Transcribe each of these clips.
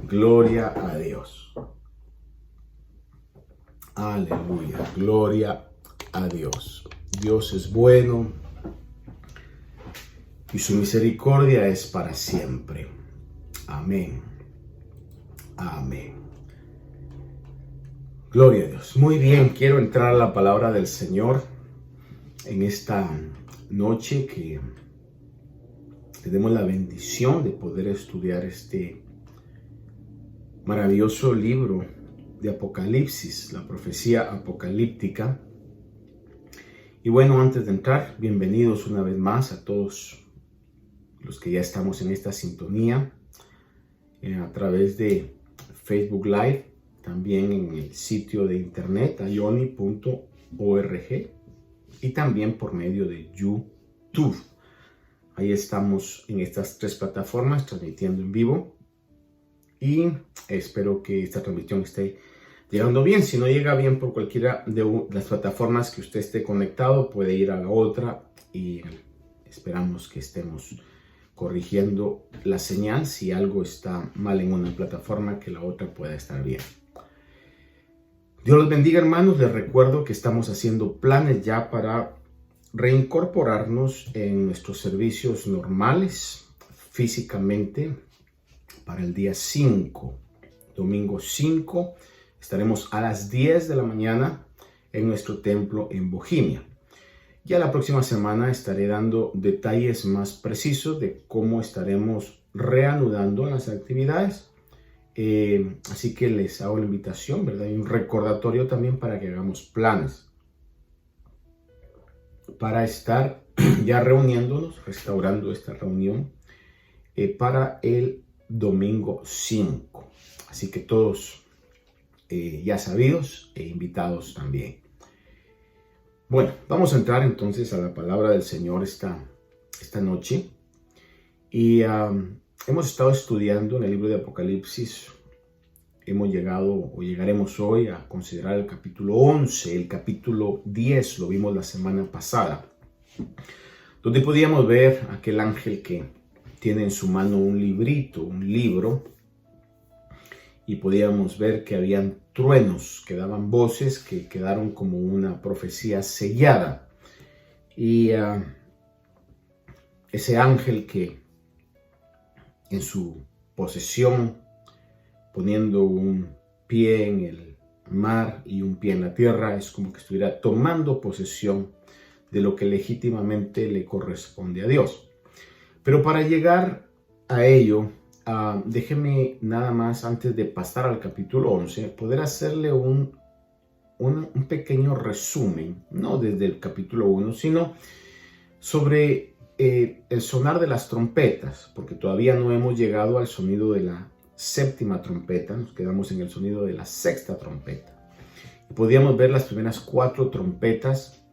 Gloria a Dios. Aleluya. Gloria a Dios. Dios es bueno y su misericordia es para siempre. Amén. Amén. Gloria a Dios. Muy bien, quiero entrar a la palabra del Señor en esta noche que tenemos la bendición de poder estudiar este maravilloso libro de Apocalipsis, la profecía apocalíptica. Y bueno, antes de entrar, bienvenidos una vez más a todos los que ya estamos en esta sintonía a través de Facebook Live, también en el sitio de internet ayoni.org y también por medio de YouTube. Ahí estamos en estas tres plataformas transmitiendo en vivo y espero que esta transmisión esté llegando bien. Si no llega bien por cualquiera de las plataformas que usted esté conectado, puede ir a la otra y esperamos que estemos corrigiendo la señal. Si algo está mal en una plataforma, que la otra pueda estar bien. Dios los bendiga, hermanos. Les recuerdo que estamos haciendo planes ya para reincorporarnos en nuestros servicios normales físicamente para el día 5, domingo 5. Estaremos a las 10 de la mañana en nuestro templo en Bohemia. Ya la próxima semana estaré dando detalles más precisos de cómo estaremos reanudando las actividades. Así que les hago la invitación, ¿verdad? Y un recordatorio también para que hagamos planes para estar ya reuniéndonos, restaurando esta reunión para el domingo 5. Así que todos ya sabidos e invitados también. Bueno, vamos a entrar entonces a la palabra del Señor esta noche. Y hemos estado estudiando en el libro de Apocalipsis. Hemos llegado o llegaremos hoy a considerar el capítulo 11. El capítulo 10 lo vimos la semana pasada, donde podíamos ver aquel ángel que tiene en su mano un libro, y podíamos ver que habían truenos que daban voces que quedaron como una profecía sellada. Y ese ángel que en su posesión, poniendo un pie en el mar y un pie en la tierra, es como que estuviera tomando posesión de lo que legítimamente le corresponde a Dios. Pero para llegar a ello, déjeme nada más, antes de pasar al capítulo 11, poder hacerle un pequeño resumen, no desde el capítulo 1, sino sobre el sonar de las trompetas, porque todavía no hemos llegado al sonido de la séptima trompeta, nos quedamos en el sonido de la sexta trompeta. Y podíamos ver las primeras 4 trompetas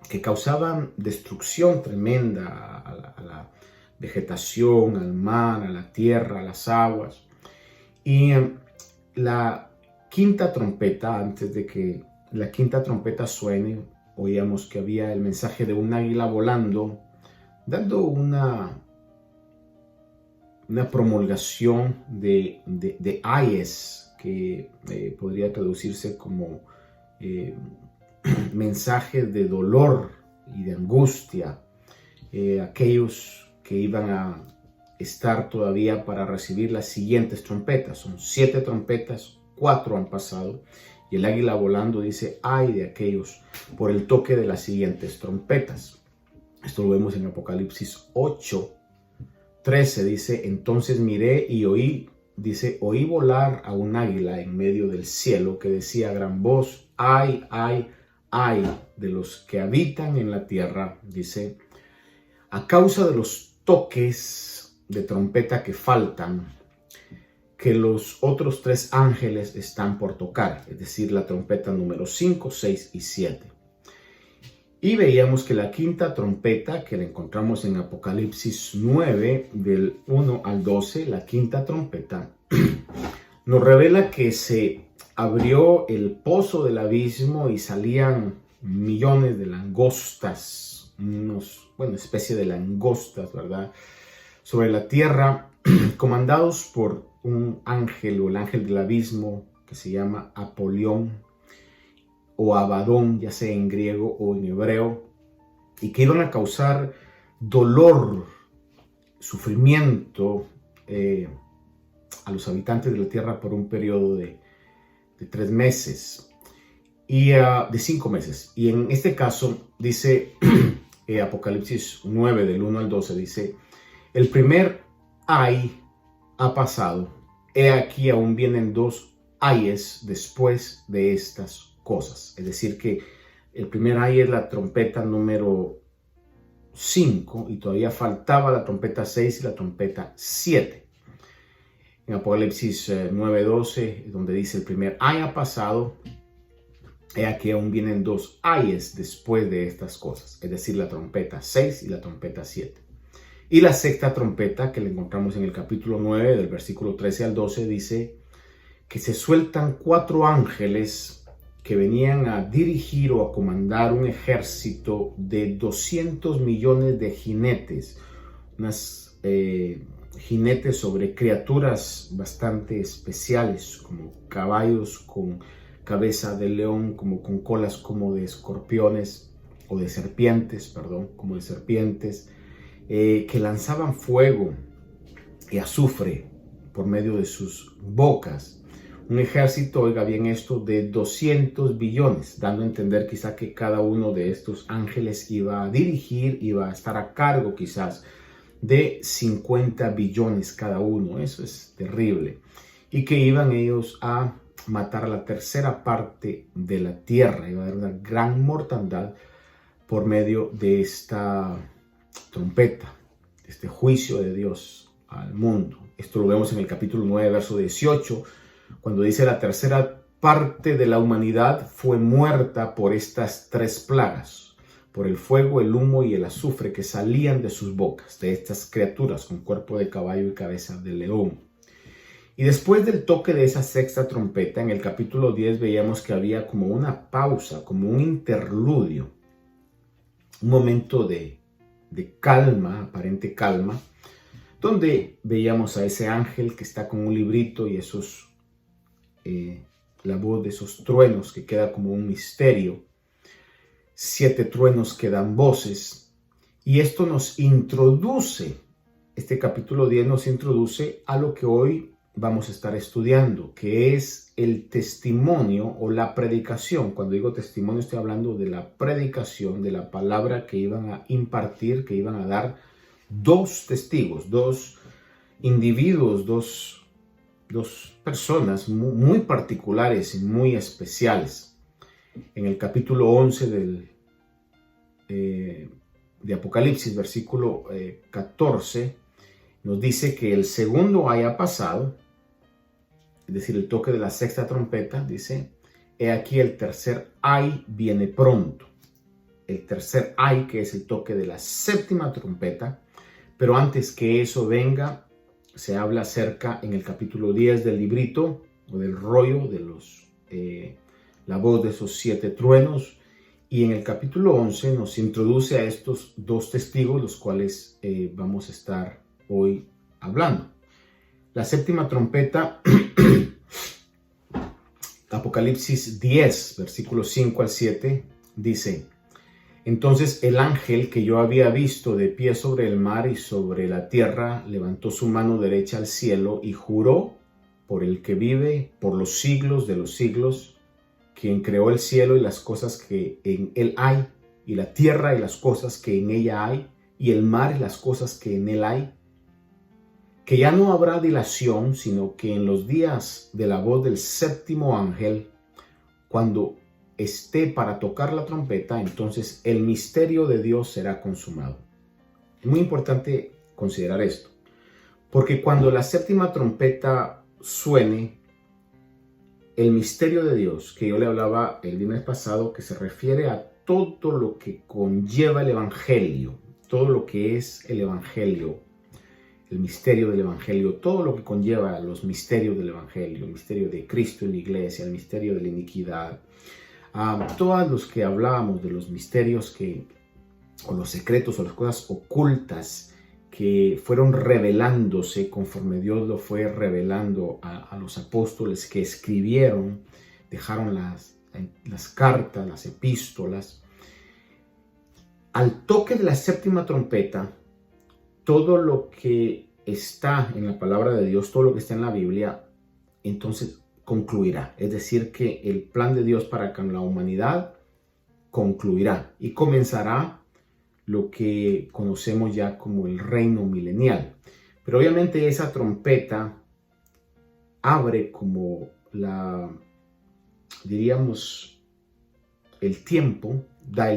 que causaban destrucción tremenda a la vegetación, al mar, a la tierra, a las aguas. Y la quinta trompeta, antes de que la quinta trompeta suene, oíamos que había el mensaje de un águila volando, dando una promulgación de ayes, que podría traducirse como mensajes de dolor y de angustia. Aquellos que iban a estar todavía para recibir las siguientes trompetas. Son 7 trompetas, 4 han pasado, y el águila volando dice: ay de aquellos por el toque de las siguientes trompetas. Esto lo vemos en Apocalipsis 8:13. Dice: entonces miré y oí, oí volar a un águila en medio del cielo, que decía a gran voz: ay, ay, ay de los que habitan en la tierra, dice, a causa de los toques de trompeta que faltan, que los otros 3 ángeles están por tocar, es decir, la trompeta número 5, 6 y 7. Y veíamos que la quinta trompeta, que la encontramos en Apocalipsis 9, del 1 al 12, la quinta trompeta, nos revela que se abrió el pozo del abismo y salían millones de langostas, especie de langostas, ¿verdad?, sobre la tierra, comandados por un ángel o el ángel del abismo que se llama Apolión o Abadón, ya sea en griego o en hebreo, y que iban a causar dolor, sufrimiento a los habitantes de la tierra por un periodo de 3 meses y de 5 meses. Y en este caso dice Apocalipsis 9 del 1 al 12, dice: el primer ay ha pasado, he aquí aún vienen 2 ayes después de estas cosas. Es decir que el primer ay es la trompeta número 5 y todavía faltaba la trompeta 6 y la trompeta 7. En Apocalipsis 9:12, donde dice el primer ay ha pasado, he aquí aún vienen 2 ayes después de estas cosas, es decir, la trompeta 6 y la trompeta 7. Y la sexta trompeta, que la encontramos en el capítulo 9, del versículo 13 al 12, dice que se sueltan 4 ángeles que venían a dirigir o a comandar un ejército de 200 millones de jinetes, unas jinetes sobre criaturas bastante especiales, como caballos con cabeza de león, como con colas como de escorpiones, o de serpientes, perdón, como de serpientes, que lanzaban fuego y azufre por medio de sus bocas. Un ejército, oiga bien esto, de 200 billones, dando a entender quizá que cada uno de estos ángeles iba a dirigir, iba a estar a cargo quizás de 50 billones cada uno. Eso es terrible. Y que iban ellos a matar a la tercera parte de la tierra. Iba a haber una gran mortandad por medio de esta trompeta, este juicio de Dios al mundo. Esto lo vemos en el capítulo 9, verso 18, cuando dice: la tercera parte de la humanidad fue muerta por estas 3 plagas, por el fuego, el humo y el azufre que salían de sus bocas, de estas criaturas con cuerpo de caballo y cabeza de león. Y después del toque de esa sexta trompeta, en el capítulo 10 veíamos que había como una pausa, como un interludio, un momento de calma, aparente calma, donde veíamos a ese ángel que está con un librito y la voz de esos truenos que queda como un misterio, 7 truenos que dan voces, y esto nos introduce, este capítulo 10 nos introduce a lo que hoy vamos a estar estudiando, que es el testimonio o la predicación. Cuando digo testimonio estoy hablando de la predicación, de la palabra que iban a impartir, que iban a dar 2 testigos, 2 individuos, dos personas muy particulares y muy especiales. En el capítulo 11 de Apocalipsis, versículo 14, nos dice que el segundo haya pasado, es decir, el toque de la sexta trompeta, dice: he aquí el tercer ay viene pronto. El tercer ay, que es el toque de la séptima trompeta, pero antes que eso venga, se habla acerca en el capítulo 10 del librito o del rollo de la voz de esos 7 truenos, y en el capítulo 11 nos introduce a estos 2 testigos, los cuales vamos a estar hoy hablando. La séptima trompeta, Apocalipsis 10, versículos 5 al 7, dice: entonces el ángel que yo había visto de pie sobre el mar y sobre la tierra levantó su mano derecha al cielo y juró por el que vive por los siglos de los siglos, quien creó el cielo y las cosas que en él hay, y la tierra y las cosas que en ella hay, y el mar y las cosas que en él hay, que ya no habrá dilación, sino que en los días de la voz del séptimo ángel, cuando esté para tocar la trompeta, entonces el misterio de Dios será consumado. Es muy importante considerar esto, porque cuando la séptima trompeta suene, el misterio de Dios, que yo le hablaba el viernes pasado, que se refiere a todo lo que conlleva el Evangelio, todo lo que es el Evangelio, el misterio del Evangelio, todo lo que conlleva los misterios del Evangelio, el misterio de Cristo en la iglesia, el misterio de la iniquidad, todos los que hablábamos de los misterios o los secretos o las cosas ocultas que fueron revelándose conforme Dios lo fue revelando a los apóstoles que escribieron, dejaron las cartas, las epístolas. Al toque de la séptima trompeta, todo lo que está en la palabra de Dios, todo lo que está en la Biblia, entonces concluirá. Es decir, que el plan de Dios para con la humanidad concluirá y comenzará lo que conocemos ya como el reino milenial. Pero obviamente esa trompeta abre como diríamos, el tiempo, da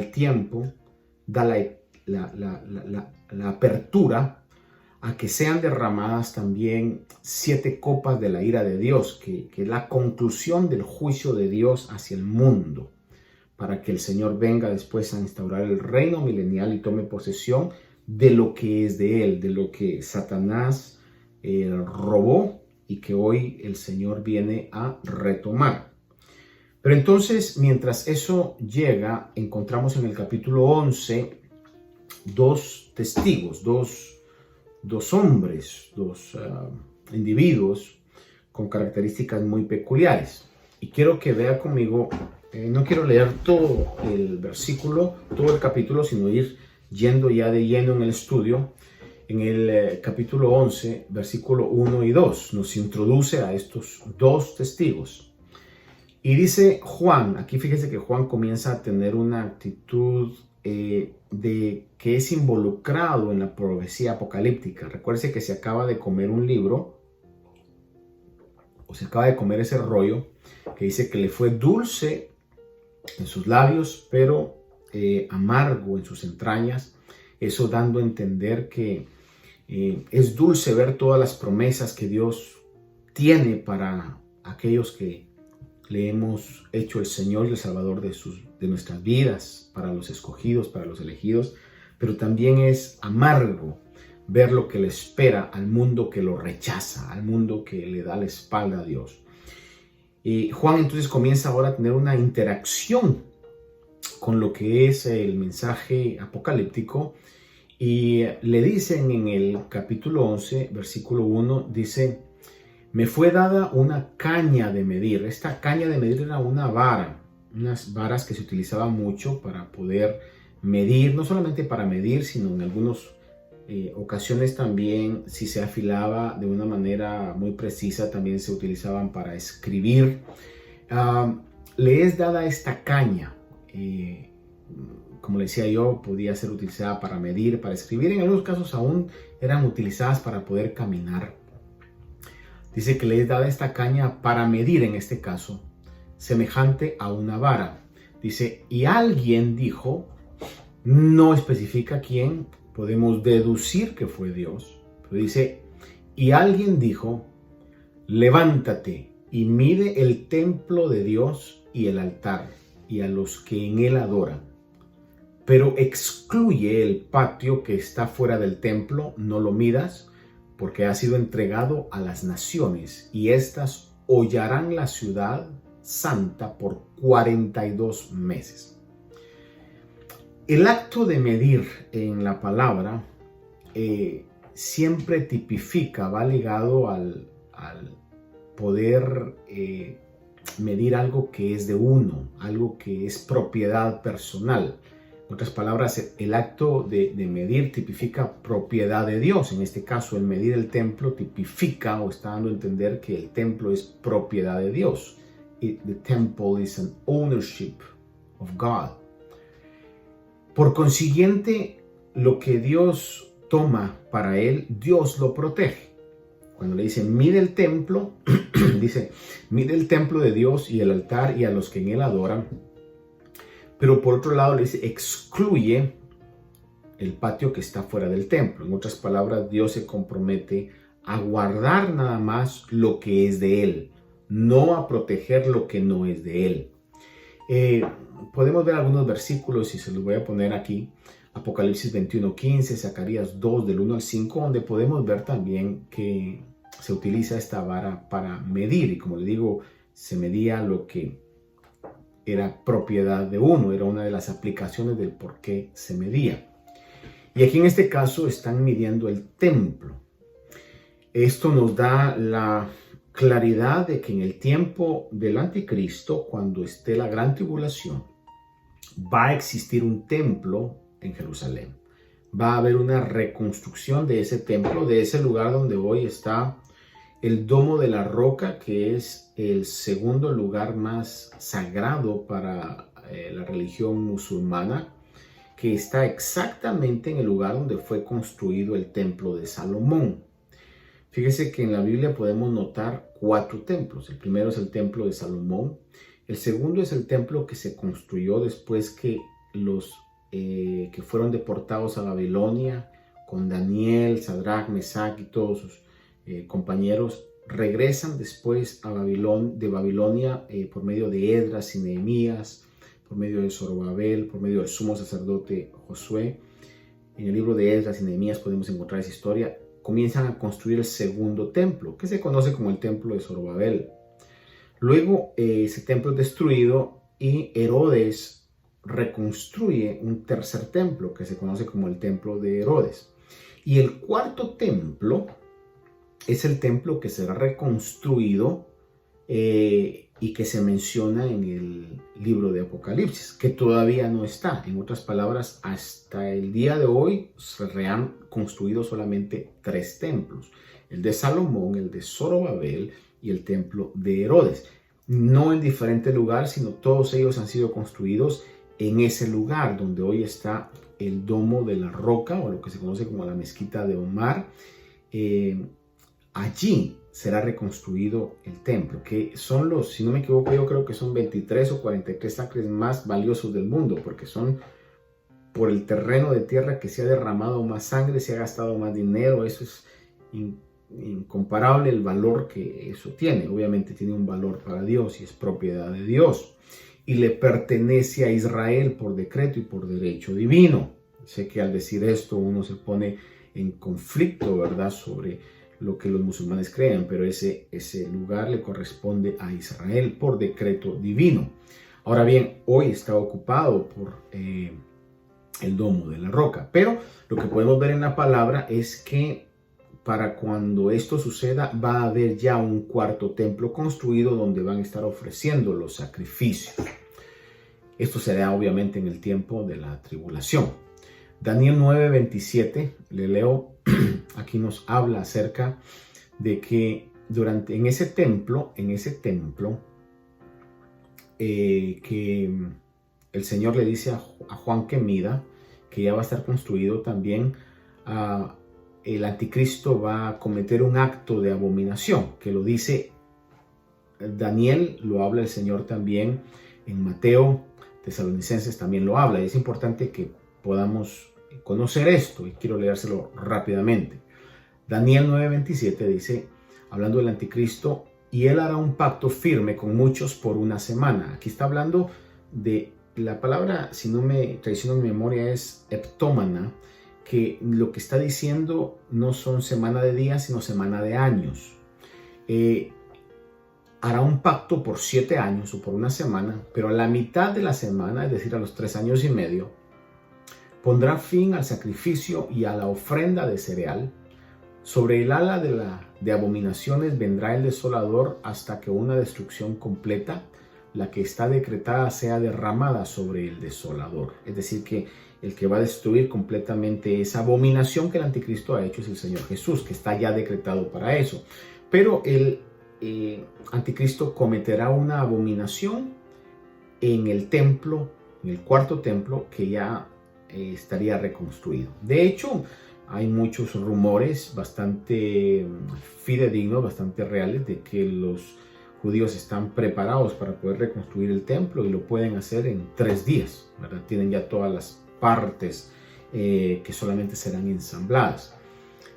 la apertura a que sean derramadas también 7 copas de la ira de Dios, que es la conclusión del juicio de Dios hacia el mundo, para que el Señor venga después a instaurar el reino milenial y tome posesión de lo que es de Él, de lo que Satanás robó y que hoy el Señor viene a retomar. Pero entonces, mientras eso llega, encontramos en el capítulo 11 dos testigos, dos hombres, dos individuos con características muy peculiares. Y quiero que vea conmigo, no quiero leer todo el versículo, todo el capítulo, sino ir yendo ya de lleno en el estudio. En el capítulo 11, versículo 1 y 2, nos introduce a estos dos testigos. Y dice Juan, aquí fíjese que Juan comienza a tener una actitud de que es involucrado en la profecía apocalíptica. Recuerde que se acaba de comer un libro, o se acaba de comer ese rollo, que dice que le fue dulce en sus labios, pero amargo en sus entrañas. Eso dando a entender que es dulce ver todas las promesas que Dios tiene para aquellos que le hemos hecho el Señor y el Salvador de nuestras vidas, para los escogidos, para los elegidos, pero también es amargo ver lo que le espera al mundo que lo rechaza, al mundo que le da la espalda a Dios. Y Juan entonces comienza ahora a tener una interacción con lo que es el mensaje apocalíptico y le dicen en el capítulo 11, versículo 1, dice: me fue dada una caña de medir. Esta caña de medir era una vara, unas varas que se utilizaban mucho para poder medir, no solamente para medir, sino en algunas ocasiones también, si se afilaba de una manera muy precisa, también se utilizaban para escribir. Le es dada esta caña, como le decía yo, podía ser utilizada para medir, para escribir. En algunos casos aún eran utilizadas para poder caminar. Dice que le es dada esta caña para medir, en este caso, semejante a una vara. Dice, y alguien dijo, no especifica quién, podemos deducir que fue Dios, pero dice, y alguien dijo, levántate y mide el templo de Dios y el altar y a los que en él adoran, pero excluye el patio que está fuera del templo, no lo midas, porque ha sido entregado a las naciones y éstas hollarán la ciudad santa por 42 meses. El acto de medir en la palabra siempre tipifica, va ligado al poder medir algo que es de uno, algo que es propiedad personal. En otras palabras, el acto de medir tipifica propiedad de Dios. En este caso, el medir el templo tipifica o está dando a entender que el templo es propiedad de Dios. The temple is an ownership of God. Por consiguiente, lo que Dios toma para él, Dios lo protege. Cuando le dice, mide el templo, dice, mide el templo de Dios y el altar y a los que en él adoran. Pero por otro lado le dice, excluye el patio que está fuera del templo. En otras palabras, Dios se compromete a guardar nada más lo que es de Él, no a proteger lo que no es de Él. Podemos ver algunos versículos y se los voy a poner aquí. Apocalipsis 21:15, Zacarías 2 del 1 al 5, donde podemos ver también que se utiliza esta vara para medir. Y como le digo, se medía lo que era propiedad de uno, era una de las aplicaciones del por qué se medía. Y aquí en este caso están midiendo el templo. Esto nos da la claridad de que en el tiempo del anticristo, cuando esté la gran tribulación, va a existir un templo en Jerusalén. Va a haber una reconstrucción de ese templo, de ese lugar donde hoy está el Domo de la Roca, que es el segundo lugar más sagrado para la religión musulmana, que está exactamente en el lugar donde fue construido el templo de Salomón. Fíjese que en la Biblia podemos notar 4 templos. El primero es el templo de Salomón. El segundo es el templo que se construyó después que los que fueron deportados a Babilonia, con Daniel, Sadrach, Mesach y todos sus compañeros, regresan después de Babilonia por medio de Esdras y Nehemías, por medio de Zorobabel, por medio del sumo sacerdote Josué. En el libro de Esdras y Nehemías podemos encontrar esa historia. Comienzan a construir el segundo templo, que se conoce como el templo de Zorobabel. Luego ese templo es destruido y Herodes reconstruye un tercer templo, que se conoce como el templo de Herodes. Y el cuarto templo es el templo que será reconstruido y que se menciona en el libro de Apocalipsis, que todavía no está. En otras palabras, hasta el día de hoy se han construido solamente 3 templos: el de Salomón, el de Zorobabel y el templo de Herodes. No en diferente lugar, sino todos ellos han sido construidos en ese lugar donde hoy está el Domo de la Roca, o lo que se conoce como la Mezquita de Omar. Allí será reconstruido el templo, que son los, si no me equivoco, yo creo que son 23 o 43 acres más valiosos del mundo, porque son por el terreno de tierra que se ha derramado más sangre, se ha gastado más dinero. Eso es incomparable el valor que eso tiene. Obviamente tiene un valor para Dios y es propiedad de Dios y le pertenece a Israel por decreto y por derecho divino. Sé que al decir esto uno se pone en conflicto, ¿verdad?, sobre lo que los musulmanes creen, pero ese lugar le corresponde a Israel por decreto divino. Ahora bien, hoy está ocupado por el Domo de la Roca, pero lo que podemos ver en la palabra es que para cuando esto suceda va a haber ya un cuarto templo construido donde van a estar ofreciendo los sacrificios. Esto será obviamente en el tiempo de la tribulación. Daniel 9:27, le leo, aquí nos habla acerca de que en ese templo, que el Señor le dice a Juan que mida, que ya va a estar construido también, el anticristo va a cometer un acto de abominación, que lo dice Daniel, lo habla el Señor también en Mateo, Tesalonicenses también lo habla, y es importante que podamos conocer esto, y quiero leérselo rápidamente. Daniel 9:27 dice, hablando del anticristo, y él hará un pacto firme con muchos por una semana. Aquí está hablando de la palabra, si no me traiciona mi memoria, es heptómana, que lo que está diciendo no son semana de días, sino semana de años. Hará un pacto por 7 años o por una semana, pero a la mitad de la semana, es decir, a los 3 años y medio, pondrá fin al sacrificio y a la ofrenda de cereal. Sobre el ala de abominaciones vendrá el desolador hasta que una destrucción completa, la que está decretada, sea derramada sobre el desolador. Es decir, que el que va a destruir completamente esa abominación que el anticristo ha hecho es el Señor Jesús, que está ya decretado para eso. Pero el anticristo cometerá una abominación en el templo, en el cuarto templo, que ya estaría reconstruido. De hecho, hay muchos rumores bastante fidedignos, bastante reales, de que los judíos están preparados para poder reconstruir el templo y lo pueden hacer en 3 días, ¿verdad? Tienen ya todas las partes que solamente serán ensambladas.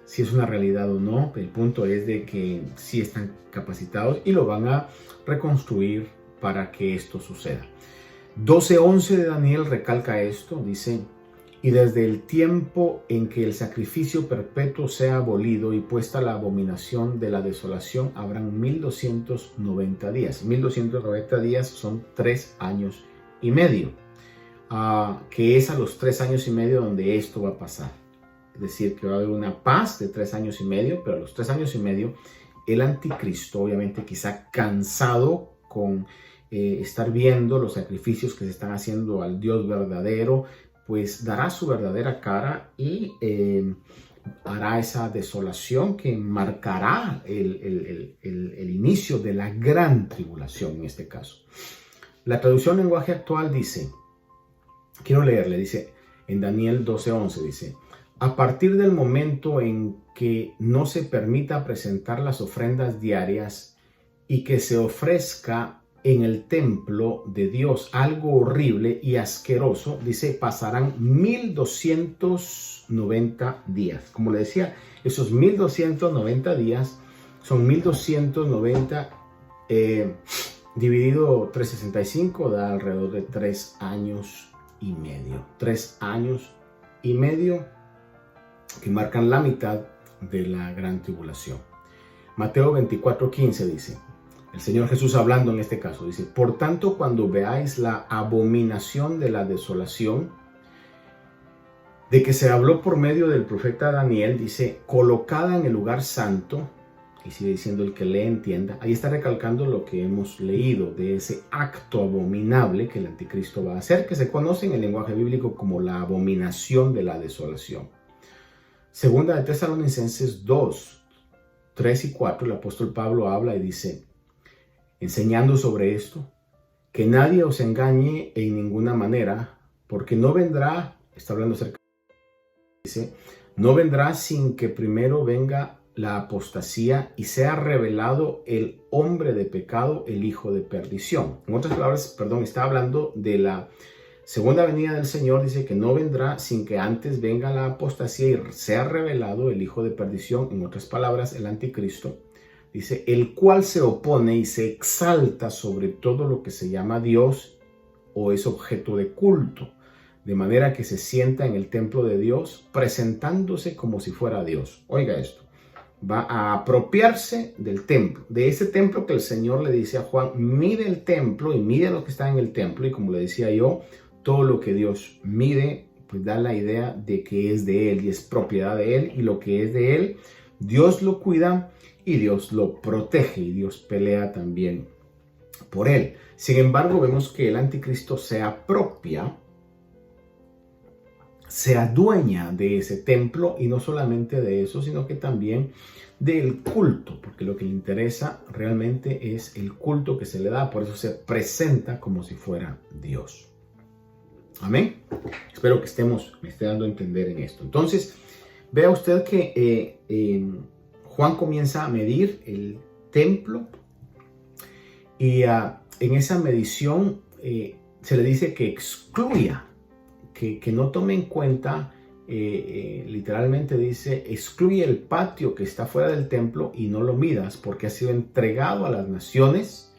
Si es una realidad o no, el punto es de que sí están capacitados y lo van a reconstruir para que esto suceda. 12:11 de Daniel recalca esto, dice: y desde el tiempo en que el sacrificio perpetuo sea abolido y puesta la abominación de la desolación, habrán 1290 días. 1290 días son 3 años y medio, que es a los 3 años y medio donde esto va a pasar. decir que va a haber una paz de 3 años y medio, pero a los 3 años y medio el anticristo, obviamente quizá cansado con estar viendo los sacrificios que se están haciendo al Dios verdadero, pues dará su verdadera cara y hará esa desolación que marcará el inicio de la gran tribulación en este caso. La traducción lenguaje actual dice, quiero leerle, dice en Daniel 12:11, dice: a partir del momento en que no se permita presentar las ofrendas diarias y que se ofrezca en el templo de Dios algo horrible y asqueroso, dice, pasarán 1290 días. Como le decía, esos 1290 días son 1290 dividido 365, da alrededor de 3 años y medio. 3 años y medio que marcan la mitad de la gran tribulación. Mateo 24:15 dice, el Señor Jesús hablando en este caso, dice: por tanto, cuando veáis la abominación de la desolación, de que se habló por medio del profeta Daniel, dice, colocada en el lugar santo, y sigue diciendo el que le entienda, ahí está recalcando lo que hemos leído de ese acto abominable que el anticristo va a hacer, que se conoce en el lenguaje bíblico como la abominación de la desolación. Segunda de Tesalonicenses 2, 3 y 4, el apóstol Pablo habla y dice, enseñando sobre esto, que nadie os engañe en ninguna manera, porque no vendrá, está hablando acerca, dice, no vendrá sin que primero venga la apostasía y sea revelado el hombre de pecado, el hijo de perdición. En otras palabras, está hablando de la segunda venida del Señor, dice que no vendrá sin que antes venga la apostasía y sea revelado el hijo de perdición, en otras palabras, el anticristo. Dice, el cual se opone y se exalta sobre todo lo que se llama Dios o es objeto de culto, de manera que se sienta en el templo de Dios, presentándose como si fuera Dios. Oiga esto, va a apropiarse del templo, de ese templo que el Señor le dice a Juan, mide el templo y mide lo que está en el templo, y como le decía yo, todo lo que Dios mide, pues da la idea de que es de Él y es propiedad de Él, y lo que es de Él, Dios lo cuida y Dios lo protege y Dios pelea también por Él. Sin embargo, vemos que el anticristo se apropia, se adueña de ese templo, y no solamente de eso, sino que también del culto, porque lo que le interesa realmente es el culto que se le da, por eso se presenta como si fuera Dios. Amén. Espero que me esté dando a entender en esto. Entonces, vea usted que Juan comienza a medir el templo y en esa medición se le dice que excluya, que no tome en cuenta, literalmente dice, excluye el patio que está fuera del templo y no lo midas, porque ha sido entregado a las naciones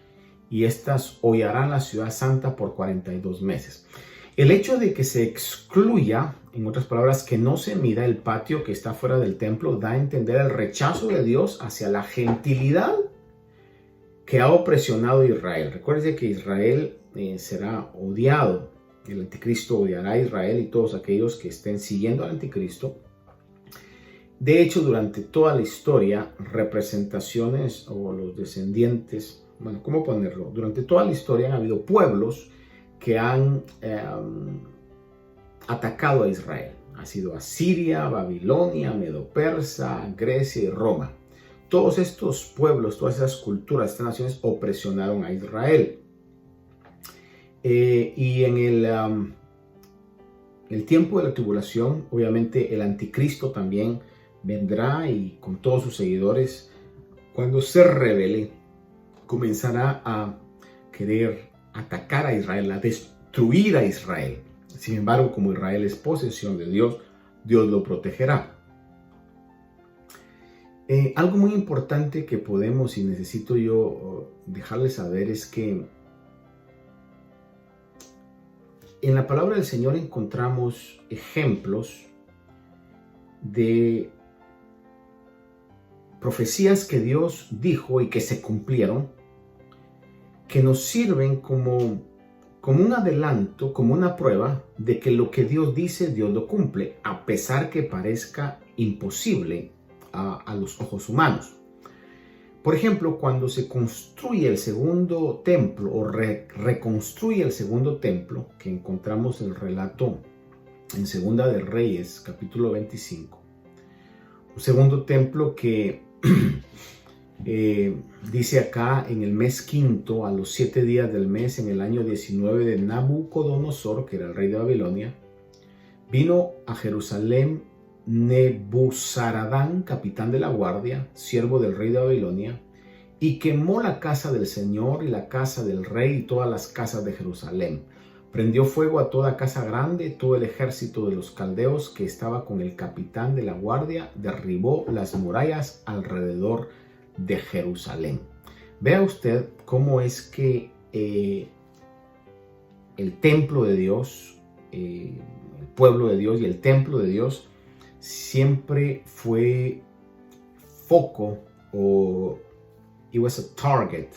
y éstas hollarán la ciudad santa por 42 meses. El hecho de que se excluya, en otras palabras, que no se mida el patio que está fuera del templo, da a entender el rechazo de Dios hacia la gentilidad que ha opresionado a Israel. Recuerde que Israel será odiado. El anticristo odiará a Israel y todos aquellos que estén siguiendo al anticristo. De hecho, durante toda la historia, representaciones o los descendientes, bueno, ¿cómo ponerlo? Durante toda la historia han habido pueblos que han atacado a Israel. Ha sido Asiria, Babilonia, Medo-Persa, Grecia y Roma. Todos estos pueblos, todas esas culturas, estas naciones opresionaron a Israel. Y en el tiempo de la tribulación, obviamente el anticristo también vendrá y con todos sus seguidores, cuando se revele, comenzará a querer atacar a Israel, a destruir a Israel. Sin embargo, como Israel es posesión de Dios, Dios lo protegerá. Algo muy importante que podemos y necesito yo dejarles saber es que en la palabra del Señor encontramos ejemplos de profecías que Dios dijo y que se cumplieron, que nos sirven como como un adelanto, como una prueba de que lo que Dios dice, Dios lo cumple, a pesar que parezca imposible a los ojos humanos. Por ejemplo, cuando se construye el segundo templo o reconstruye el segundo templo, que encontramos el relato en Segunda de Reyes, capítulo 25, un segundo templo que dice acá, en el mes quinto, a los 7 días del mes, en el año 19 de Nabucodonosor, que era el rey de Babilonia, vino a Jerusalén Nebuzaradán, capitán de la guardia, siervo del rey de Babilonia, y quemó la casa del Señor y la casa del rey y todas las casas de Jerusalén. Prendió fuego a toda casa grande, todo el ejército de los caldeos que estaba con el capitán de la guardia derribó las murallas alrededor de Jerusalén. Vea usted cómo es que el templo de Dios, el pueblo de Dios y el templo de Dios siempre fue foco o it was a target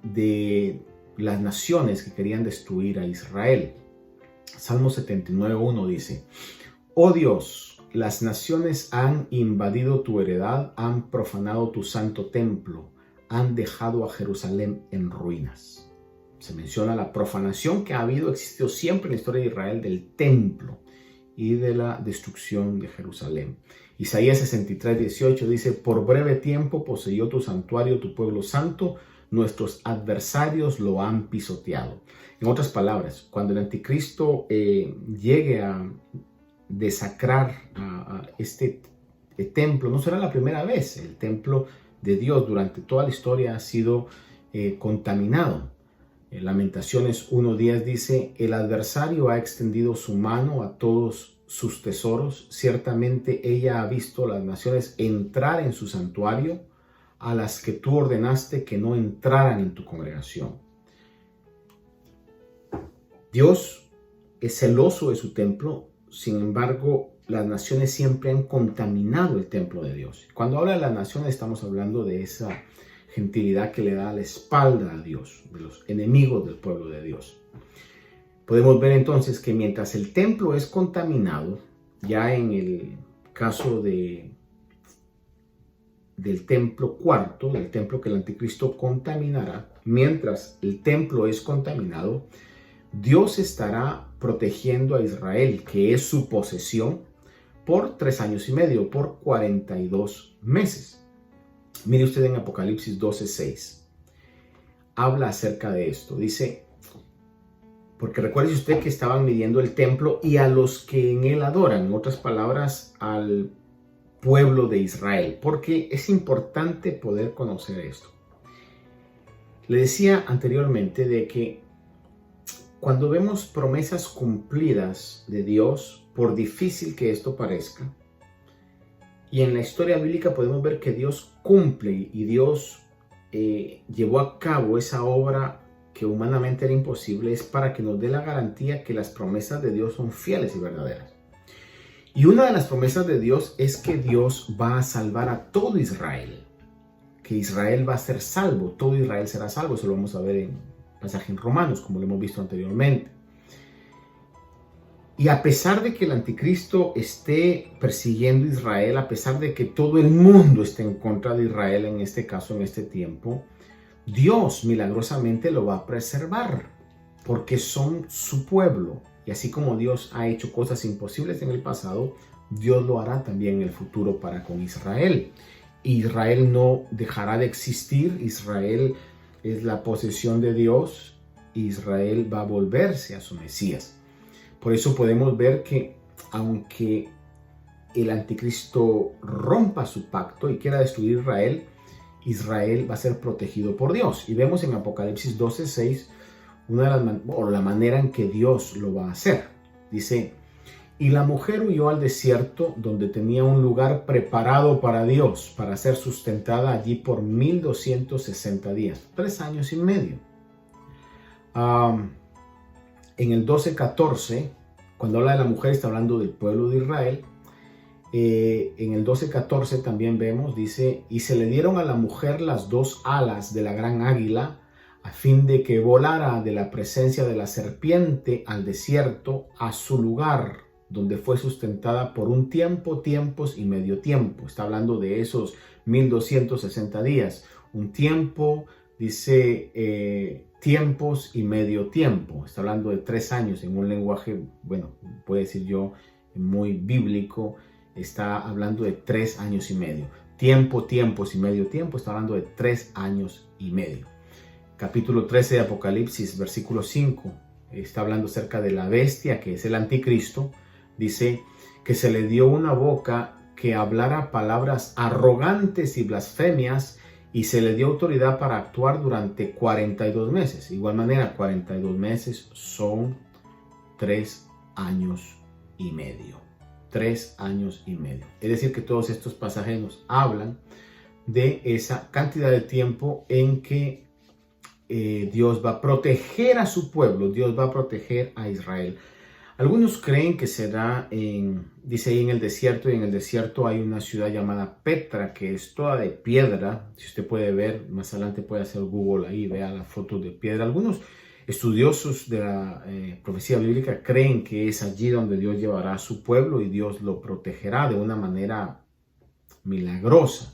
de las naciones que querían destruir a Israel. Salmo 79:1 dice: Oh Dios, las naciones han invadido tu heredad, han profanado tu santo templo, han dejado a Jerusalén en ruinas. Se menciona la profanación que ha habido, existió siempre en la historia de Israel del templo y de la destrucción de Jerusalén. Isaías 63:18 dice: Por breve tiempo poseyó tu santuario, tu pueblo santo, nuestros adversarios lo han pisoteado. En otras palabras, cuando el anticristo llegue a desacrar a este templo, no será la primera vez. El templo de Dios durante toda la historia ha sido contaminado. En Lamentaciones 1:10 dice: El adversario ha extendido su mano a todos sus tesoros, ciertamente ella ha visto las naciones entrar en su santuario, a las que tú ordenaste que no entraran en tu congregación. Dios es celoso de su templo, sin embargo, las naciones siempre han contaminado el templo de Dios. Cuando habla de las naciones, estamos hablando de esa gentilidad que le da la espalda a Dios, de los enemigos del pueblo de Dios. Podemos ver entonces que mientras el templo es contaminado, ya en el caso del templo cuarto, del templo que el anticristo contaminará, mientras el templo es contaminado, Dios estará protegiendo a Israel, que es su posesión, por 3 años y medio, por 42 meses. Mire usted en Apocalipsis 12:6. Habla acerca de esto. Dice: porque recuerde usted que estaban midiendo el templo y a los que en él adoran, en otras palabras, al pueblo de Israel, porque es importante poder conocer esto. Le decía anteriormente de que cuando vemos promesas cumplidas de Dios, por difícil que esto parezca, y en la historia bíblica podemos ver que Dios cumple y Dios llevó a cabo esa obra que humanamente era imposible, es para que nos dé la garantía que las promesas de Dios son fieles y verdaderas. Y una de las promesas de Dios es que Dios va a salvar a todo Israel, que Israel va a ser salvo, todo Israel será salvo. Eso lo vamos a ver en pasaje en Romanos, como lo hemos visto anteriormente. Y a pesar de que el anticristo esté persiguiendo a Israel, a pesar de que todo el mundo esté en contra de Israel en este caso, en este tiempo, Dios milagrosamente lo va a preservar, porque son su pueblo. Y así como Dios ha hecho cosas imposibles en el pasado, Dios lo hará también en el futuro para con Israel. Israel no dejará de existir. Israel es la posesión de Dios. Israel va a volverse a su Mesías. Por eso podemos ver que aunque el anticristo rompa su pacto y quiera destruir Israel, Israel va a ser protegido por Dios. Y vemos en Apocalipsis 12:6 la manera en que Dios lo va a hacer. Dice: y la mujer huyó al desierto, donde tenía un lugar preparado para Dios, para ser sustentada allí por 1260 días, 3 años y medio. En el 12:14, cuando habla de la mujer, está hablando del pueblo de Israel. En el 12:14 también vemos, dice: y se le dieron a la mujer las 2 alas de la gran águila, a fin de que volara de la presencia de la serpiente al desierto, a su lugar, donde fue sustentada por un tiempo, tiempos y medio tiempo. Está hablando de esos 1260 días. Un tiempo, dice, tiempos y medio tiempo. Está hablando de 3 años en un lenguaje, bueno, puedo decir yo, muy bíblico. Está hablando de 3 años y medio. Tiempo, tiempos y medio tiempo. Está hablando de 3 años y medio. Capítulo 13 de Apocalipsis, versículo 5, está hablando acerca de la bestia, que es el anticristo. Dice que se le dio una boca que hablara palabras arrogantes y blasfemias, y se le dio autoridad para actuar durante 42 meses. De igual manera, 42 meses son 3 años y medio. 3 años y medio. Es decir, que todos estos pasajes nos hablan de esa cantidad de tiempo en que Dios va a proteger a su pueblo, Dios va a proteger a Israel. Algunos creen que será, dice ahí en el desierto, y en el desierto hay una ciudad llamada Petra, que es toda de piedra. Si usted puede ver, más adelante puede hacer Google ahí, vea las fotos de piedra. Algunos estudiosos de la profecía bíblica creen que es allí donde Dios llevará a su pueblo y Dios lo protegerá de una manera milagrosa.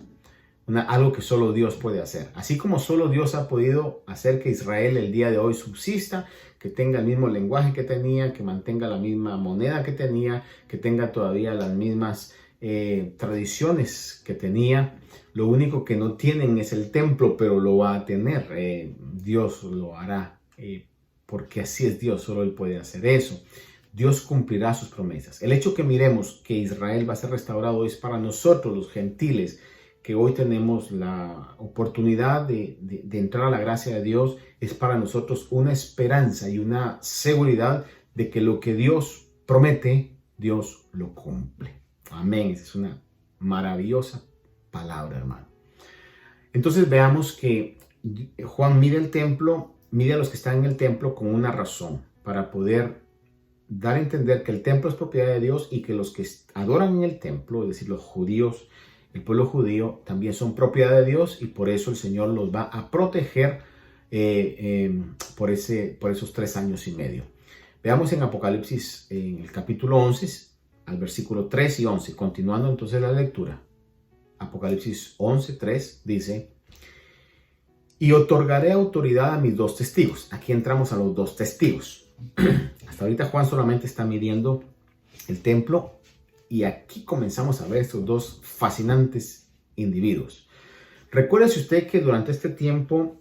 Algo que solo Dios puede hacer. Así como solo Dios ha podido hacer que Israel el día de hoy subsista, que tenga el mismo lenguaje que tenía, que mantenga la misma moneda que tenía, que tenga todavía las mismas tradiciones que tenía. Lo único que no tienen es el templo, pero lo va a tener. Dios lo hará, porque así es Dios, solo Él puede hacer eso. Dios cumplirá sus promesas. El hecho que miremos que Israel va a ser restaurado es para nosotros los gentiles, que hoy tenemos la oportunidad de entrar a la gracia de Dios. Es para nosotros una esperanza y una seguridad de que lo que Dios promete, Dios lo cumple. Amén. Esa es una maravillosa palabra, hermano. Entonces veamos que Juan mira el templo, mira a los que están en el templo con una razón, para poder dar a entender que el templo es propiedad de Dios y que los que adoran en el templo, es decir, los judíos, el pueblo judío, también son propiedad de Dios, y por eso el Señor los va a proteger por esos 3 años y medio. Veamos en Apocalipsis, en el capítulo 11, al versículo 3 y 11, continuando entonces la lectura. Apocalipsis 11, 3 dice: y otorgaré autoridad a mis 2 testigos. Aquí entramos a los 2 testigos. Hasta ahorita Juan solamente está midiendo el templo, y aquí comenzamos a ver estos 2 fascinantes individuos. Recuérdese usted que durante este tiempo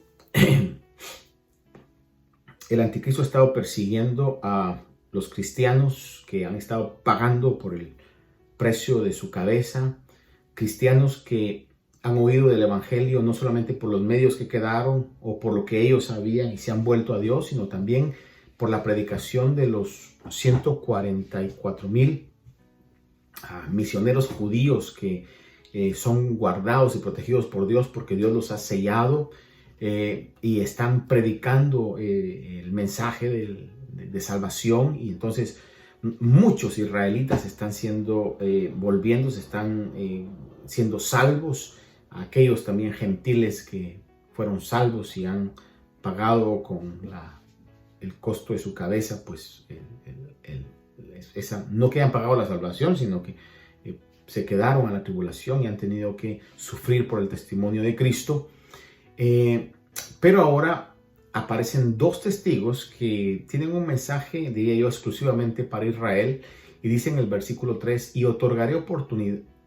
el anticristo ha estado persiguiendo a los cristianos que han estado pagando por el precio de su cabeza, cristianos que han oído del evangelio no solamente por los medios que quedaron o por lo que ellos sabían y se han vuelto a Dios, sino también por la predicación de los 144,000 misioneros judíos que son guardados y protegidos por Dios, porque Dios los ha sellado y están predicando el mensaje de salvación. Y entonces muchos israelitas están siendo volviéndose, están siendo salvos. Aquellos también gentiles que fueron salvos y han pagado con el costo de su cabeza, pues no que hayan pagado la salvación, sino que se quedaron a la tribulación y han tenido que sufrir por el testimonio de Cristo. Pero ahora aparecen 2 testigos que tienen un mensaje, diría yo, exclusivamente para Israel, y dice en el versículo 3: y otorgaré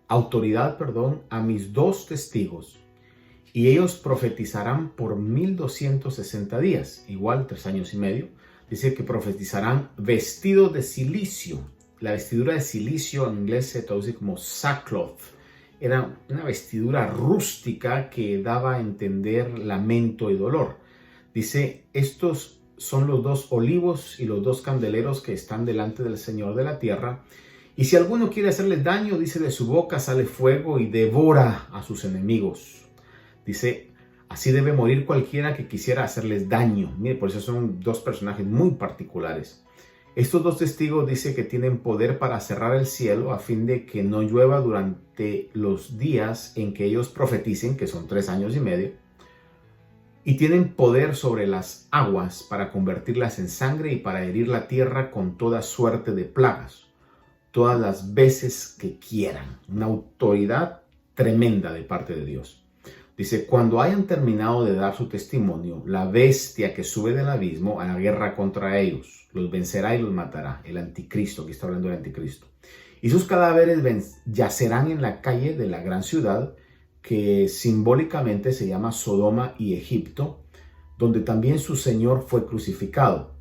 autoridad a mis 2 testigos, y ellos profetizarán por 1260 días, igual 3 años y medio. Dice que profetizarán vestidos de silicio. La vestidura de silicio en inglés se traduce como sackcloth. Era una vestidura rústica que daba a entender lamento y dolor. Dice: estos son los 2 olivos y los 2 candeleros que están delante del Señor de la tierra. Y si alguno quiere hacerles daño, dice, de su boca sale fuego y devora a sus enemigos. Dice: así debe morir cualquiera que quisiera hacerles daño. Mire, por eso son 2 personajes muy particulares. Estos 2 testigos dice que tienen poder para cerrar el cielo a fin de que no llueva durante los días en que ellos profeticen, que son 3 años y medio. y tienen poder sobre las aguas para convertirlas en sangre y para herir la tierra con toda suerte de plagas, todas las veces que quieran. Una autoridad tremenda de parte de Dios. Dice, cuando hayan terminado de dar su testimonio, la bestia que sube del abismo a la guerra contra ellos, los vencerá y los matará. El anticristo, aquí está hablando del anticristo. Y sus cadáveres yacerán en la calle de la gran ciudad, que simbólicamente se llama Sodoma y Egipto, donde también su Señor fue crucificado.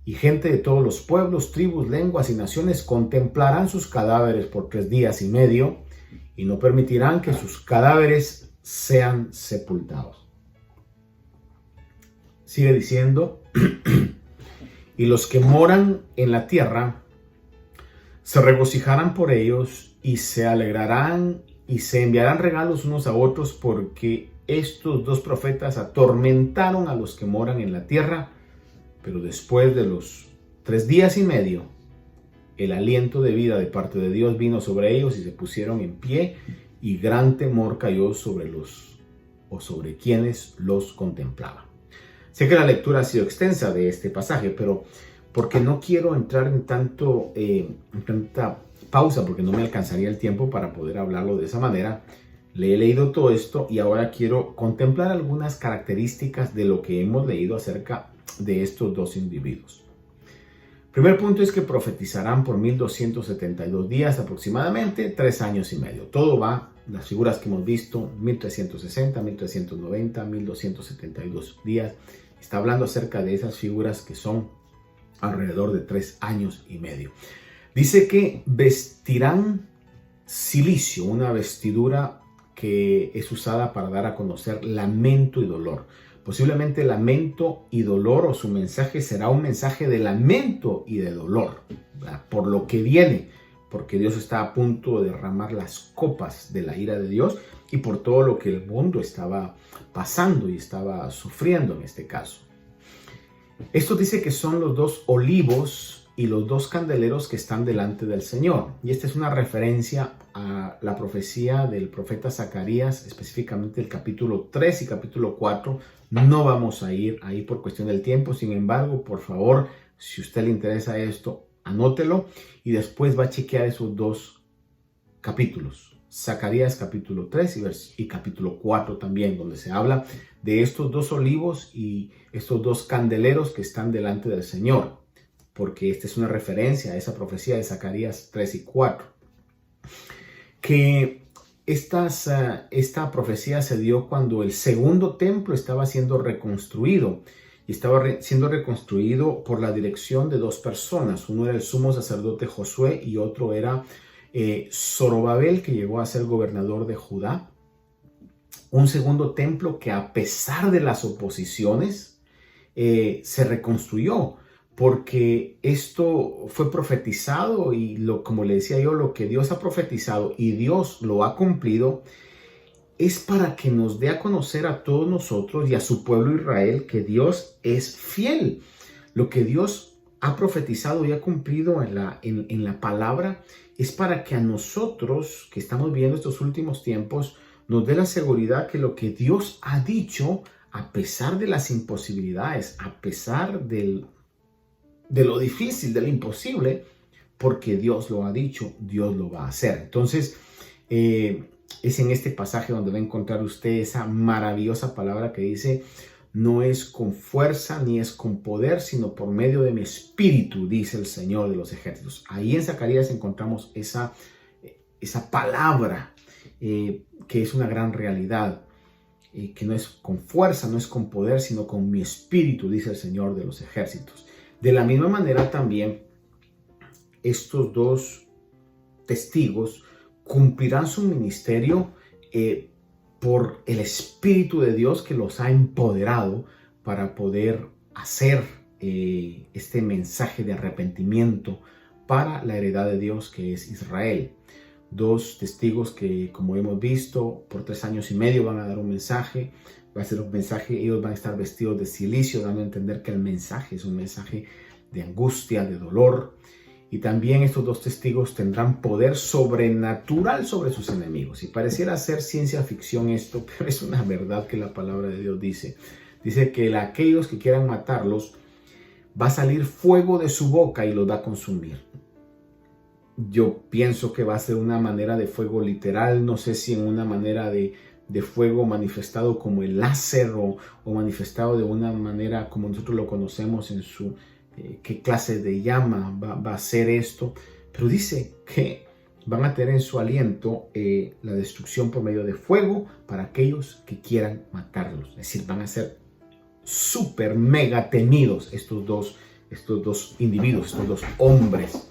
Y gente de todos los pueblos, tribus, lenguas y naciones contemplarán sus cadáveres por 3 días y medio y no permitirán que sus cadáveres sean sepultados. Sigue diciendo, y los que moran en la tierra se regocijarán por ellos y se alegrarán y se enviarán regalos unos a otros, porque estos 2 profetas atormentaron a los que moran en la tierra, pero después de los 3 días y medio, el aliento de vida de parte de Dios vino sobre ellos y se pusieron en pie, y gran temor cayó sobre quienes los contemplaban. Sé que la lectura ha sido extensa de este pasaje, pero porque no quiero entrar en tanta pausa, porque no me alcanzaría el tiempo para poder hablarlo de esa manera. Le he leído todo esto y ahora quiero contemplar algunas características de lo que hemos leído acerca de estos 2 individuos. Primer punto es que profetizarán por 1272 días aproximadamente, 3 años y medio. Todo va, las figuras que hemos visto, 1360, 1390, 1272 días. Está hablando acerca de esas figuras que son alrededor de 3 años y medio. Dice que vestirán cilicio, una vestidura que es usada para dar a conocer lamento y dolor. Posiblemente lamento y dolor, o su mensaje será un mensaje de lamento y de dolor, ¿verdad? Por lo que viene, porque Dios está a punto de derramar las copas de la ira de Dios y por todo lo que el mundo estaba pasando y estaba sufriendo en este caso. Esto dice que son los 2 olivos y los 2 candeleros que están delante del Señor. Y esta es una referencia a la profecía del profeta Zacarías, específicamente el capítulo 3 y capítulo 4. No vamos a ir ahí por cuestión del tiempo. Sin embargo, por favor, si a usted le interesa esto, anótelo y después va a chequear esos 2 capítulos. Zacarías capítulo 3 y capítulo 4 también, donde se habla de estos 2 olivos y estos 2 candeleros que están delante del Señor, porque esta es una referencia a esa profecía de Zacarías 3 y 4. Que esta profecía se dio cuando el segundo templo estaba siendo reconstruido, y estaba siendo reconstruido por la dirección de 2 personas. Uno era el sumo sacerdote Josué y otro era Zorobabel, que llegó a ser gobernador de Judá. Un segundo templo que, a pesar de las oposiciones, se reconstruyó, porque esto fue profetizado y como le decía yo, lo que Dios ha profetizado y Dios lo ha cumplido, es para que nos dé a conocer a todos nosotros y a su pueblo Israel que Dios es fiel. Lo que Dios ha profetizado y ha cumplido en la palabra es para que a nosotros que estamos viendo estos últimos tiempos nos dé la seguridad que lo que Dios ha dicho, a pesar de las imposibilidades, a pesar de lo difícil, de lo imposible, porque Dios lo ha dicho, Dios lo va a hacer. Entonces, es en este pasaje donde va a encontrar usted esa maravillosa palabra que dice: no es con fuerza ni es con poder, sino por medio de mi espíritu, dice el Señor de los ejércitos. Ahí en Zacarías encontramos esa palabra que es una gran realidad, que no es con fuerza, no es con poder, sino con mi espíritu, dice el Señor de los ejércitos. De la misma manera también, estos 2 testigos cumplirán su ministerio por el Espíritu de Dios que los ha empoderado para poder hacer este mensaje de arrepentimiento para la heredad de Dios, que es Israel. 2 testigos que, como hemos visto, por 3 años y medio van a dar un mensaje. Va a ser un mensaje, ellos van a estar vestidos de cilicio, dando a entender que el mensaje es un mensaje de angustia, de dolor. Y también estos 2 testigos tendrán poder sobrenatural sobre sus enemigos. Y pareciera ser ciencia ficción esto, pero es una verdad que la palabra de Dios dice. Dice que aquellos que quieran matarlos, va a salir fuego de su boca y los va a consumir. Yo pienso que va a ser una manera de fuego literal, no sé si en una manera de fuego manifestado como el láser o manifestado de una manera como nosotros lo conocemos en su qué clase de llama va a ser esto, pero dice que van a tener en su aliento la destrucción por medio de fuego para aquellos que quieran matarlos, es decir, van a ser súper mega temidos estos dos individuos, estos dos hombres.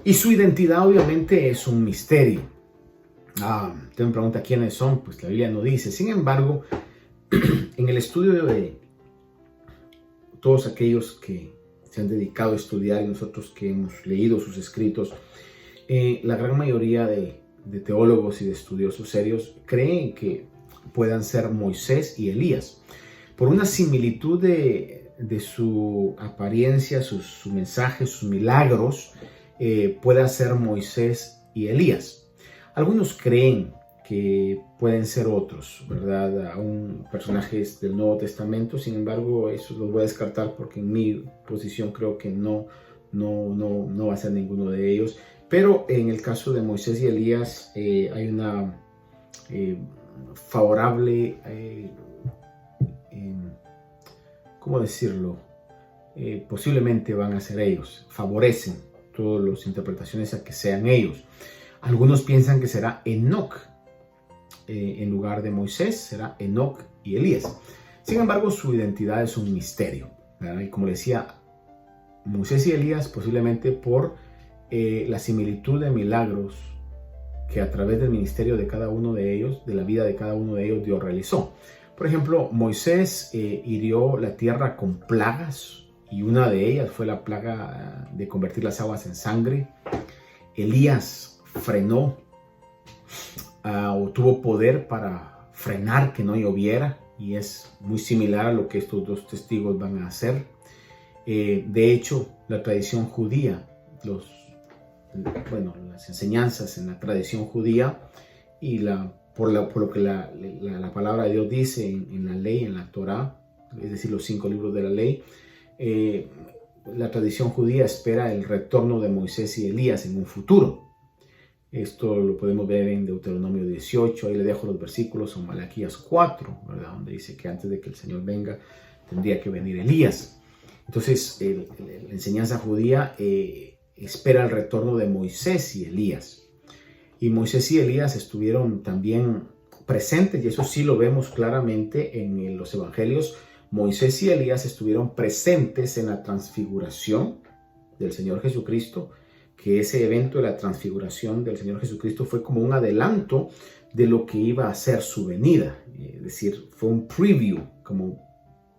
Y su identidad obviamente es un misterio. Usted me pregunta quiénes son, pues la Biblia no dice. Sin embargo, en el estudio de todos aquellos que se han dedicado a estudiar y nosotros que hemos leído sus escritos, la gran mayoría de teólogos y de estudiosos serios creen que puedan ser Moisés y Elías. Por una similitud de su apariencia, su mensaje, sus milagros, pueda ser Moisés y Elías. Algunos creen que pueden ser otros, ¿verdad? Aún personajes del Nuevo Testamento, sin embargo, eso lo voy a descartar porque en mi posición creo que no va a ser ninguno de ellos. Pero en el caso de Moisés y Elías hay una favorable, ¿cómo decirlo? Posiblemente van a ser ellos, favorecen todas las interpretaciones a que sean ellos. Algunos piensan que será Enoc, en lugar de Moisés, será Enoc y Elías. Sin embargo, su identidad es un misterio, ¿verdad? Y como decía, Moisés y Elías posiblemente por la similitud de milagros que a través del ministerio de cada uno de ellos, de la vida de cada uno de ellos, Dios realizó. Por ejemplo, Moisés hirió la tierra con plagas y una de ellas fue la plaga de convertir las aguas en sangre. Elías frenó o tuvo poder para frenar que no lloviera y es muy similar a lo que estos dos testigos van a hacer. De hecho, la tradición judía, las enseñanzas en la tradición judía y por lo que la palabra de Dios dice en la ley, en la Torá, es decir, los 5 libros de la ley, la tradición judía espera el retorno de Moisés y Elías en un futuro. Esto lo podemos ver en Deuteronomio 18, ahí le dejo los versículos, en Malaquías 4, ¿verdad? Donde dice que antes de que el Señor venga tendría que venir Elías. Entonces, la enseñanza judía espera el retorno de Moisés y Elías. Y Moisés y Elías estuvieron también presentes, y eso sí lo vemos claramente en los evangelios. Moisés y Elías estuvieron presentes en la transfiguración del Señor Jesucristo, que ese evento de la transfiguración del Señor Jesucristo fue como un adelanto de lo que iba a ser su venida. Es decir, fue un preview, como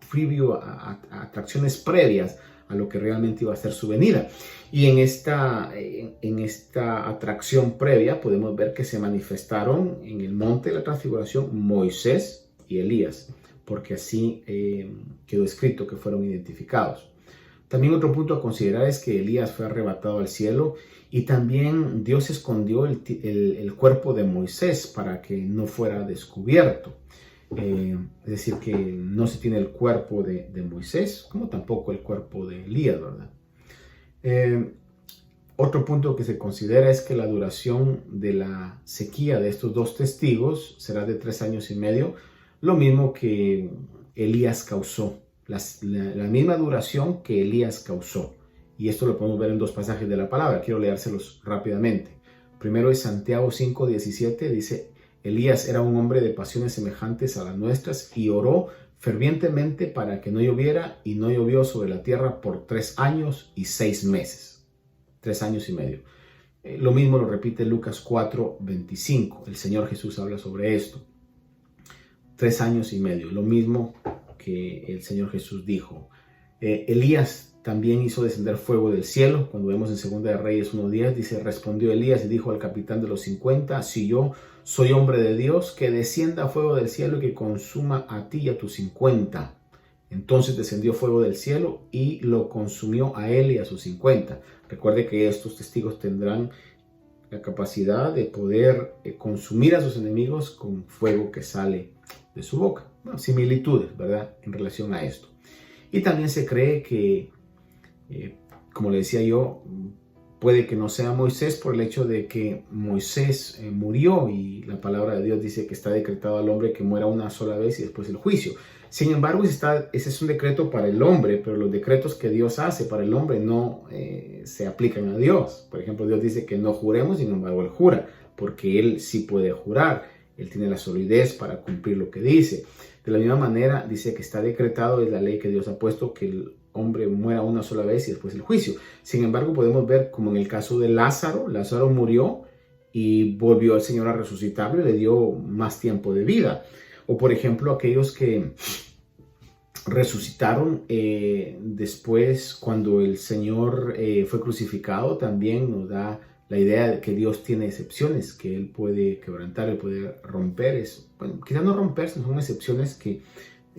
preview a atracciones previas a lo que realmente iba a ser su venida. Y en esta atracción previa podemos ver que se manifestaron en el monte de la transfiguración Moisés y Elías, porque así quedó escrito que fueron identificados. También otro punto a considerar es que Elías fue arrebatado al cielo y también Dios escondió el cuerpo de Moisés para que no fuera descubierto. Es decir, que no se tiene el cuerpo de Moisés, como tampoco el cuerpo de Elías, ¿verdad? Otro punto que se considera es que la duración de la sequía de estos dos testigos será de 3 años y medio, lo mismo que Elías causó, la misma duración que Elías causó. Y esto lo podemos ver en 2 pasajes de la palabra, quiero leérselos rápidamente. Primero es Santiago 5:17, dice: Elías era un hombre de pasiones semejantes a las nuestras y oró fervientemente para que no lloviera, y no llovió sobre la tierra por 3 años y 6 meses. 3 años y medio. Lo mismo lo repite Lucas 4:25. El Señor Jesús habla sobre esto. 3 años y medio. Lo mismo que el Señor Jesús dijo. Elías también hizo descender fuego del cielo. Cuando vemos en 2 de Reyes 1:10, dice: respondió Elías y dijo al capitán de los 50, si yo soy hombre de Dios, que descienda fuego del cielo y que consuma a ti y a tus 50. Entonces descendió fuego del cielo y lo consumió a él y a sus 50. Recuerde que estos testigos tendrán la capacidad de poder consumir a sus enemigos con fuego que sale de su boca. bueno, similitudes, ¿verdad?, en relación a esto. Y también se cree que, como le decía yo, puede que no sea Moisés por el hecho de que Moisés murió y la palabra de Dios dice que está decretado al hombre que muera una sola vez y después el juicio. Sin embargo, ese es un decreto para el hombre, pero los decretos que Dios hace para el hombre no se aplican a Dios. Por ejemplo, Dios dice que no juremos, sin embargo, Él jura, porque Él sí puede jurar. Él tiene la solidez para cumplir lo que dice. De la misma manera, dice que está decretado, es la ley que Dios ha puesto, que el hombre muera una sola vez y después el juicio. Sin embargo, podemos ver como en el caso de Lázaro, Lázaro murió y volvió el Señor a resucitarlo y le dio más tiempo de vida. O por ejemplo, aquellos que resucitaron después cuando el Señor fue crucificado, también nos da la idea de que Dios tiene excepciones, que Él puede quebrantar, Él puede romper. Bueno, quizás no romperse, son excepciones que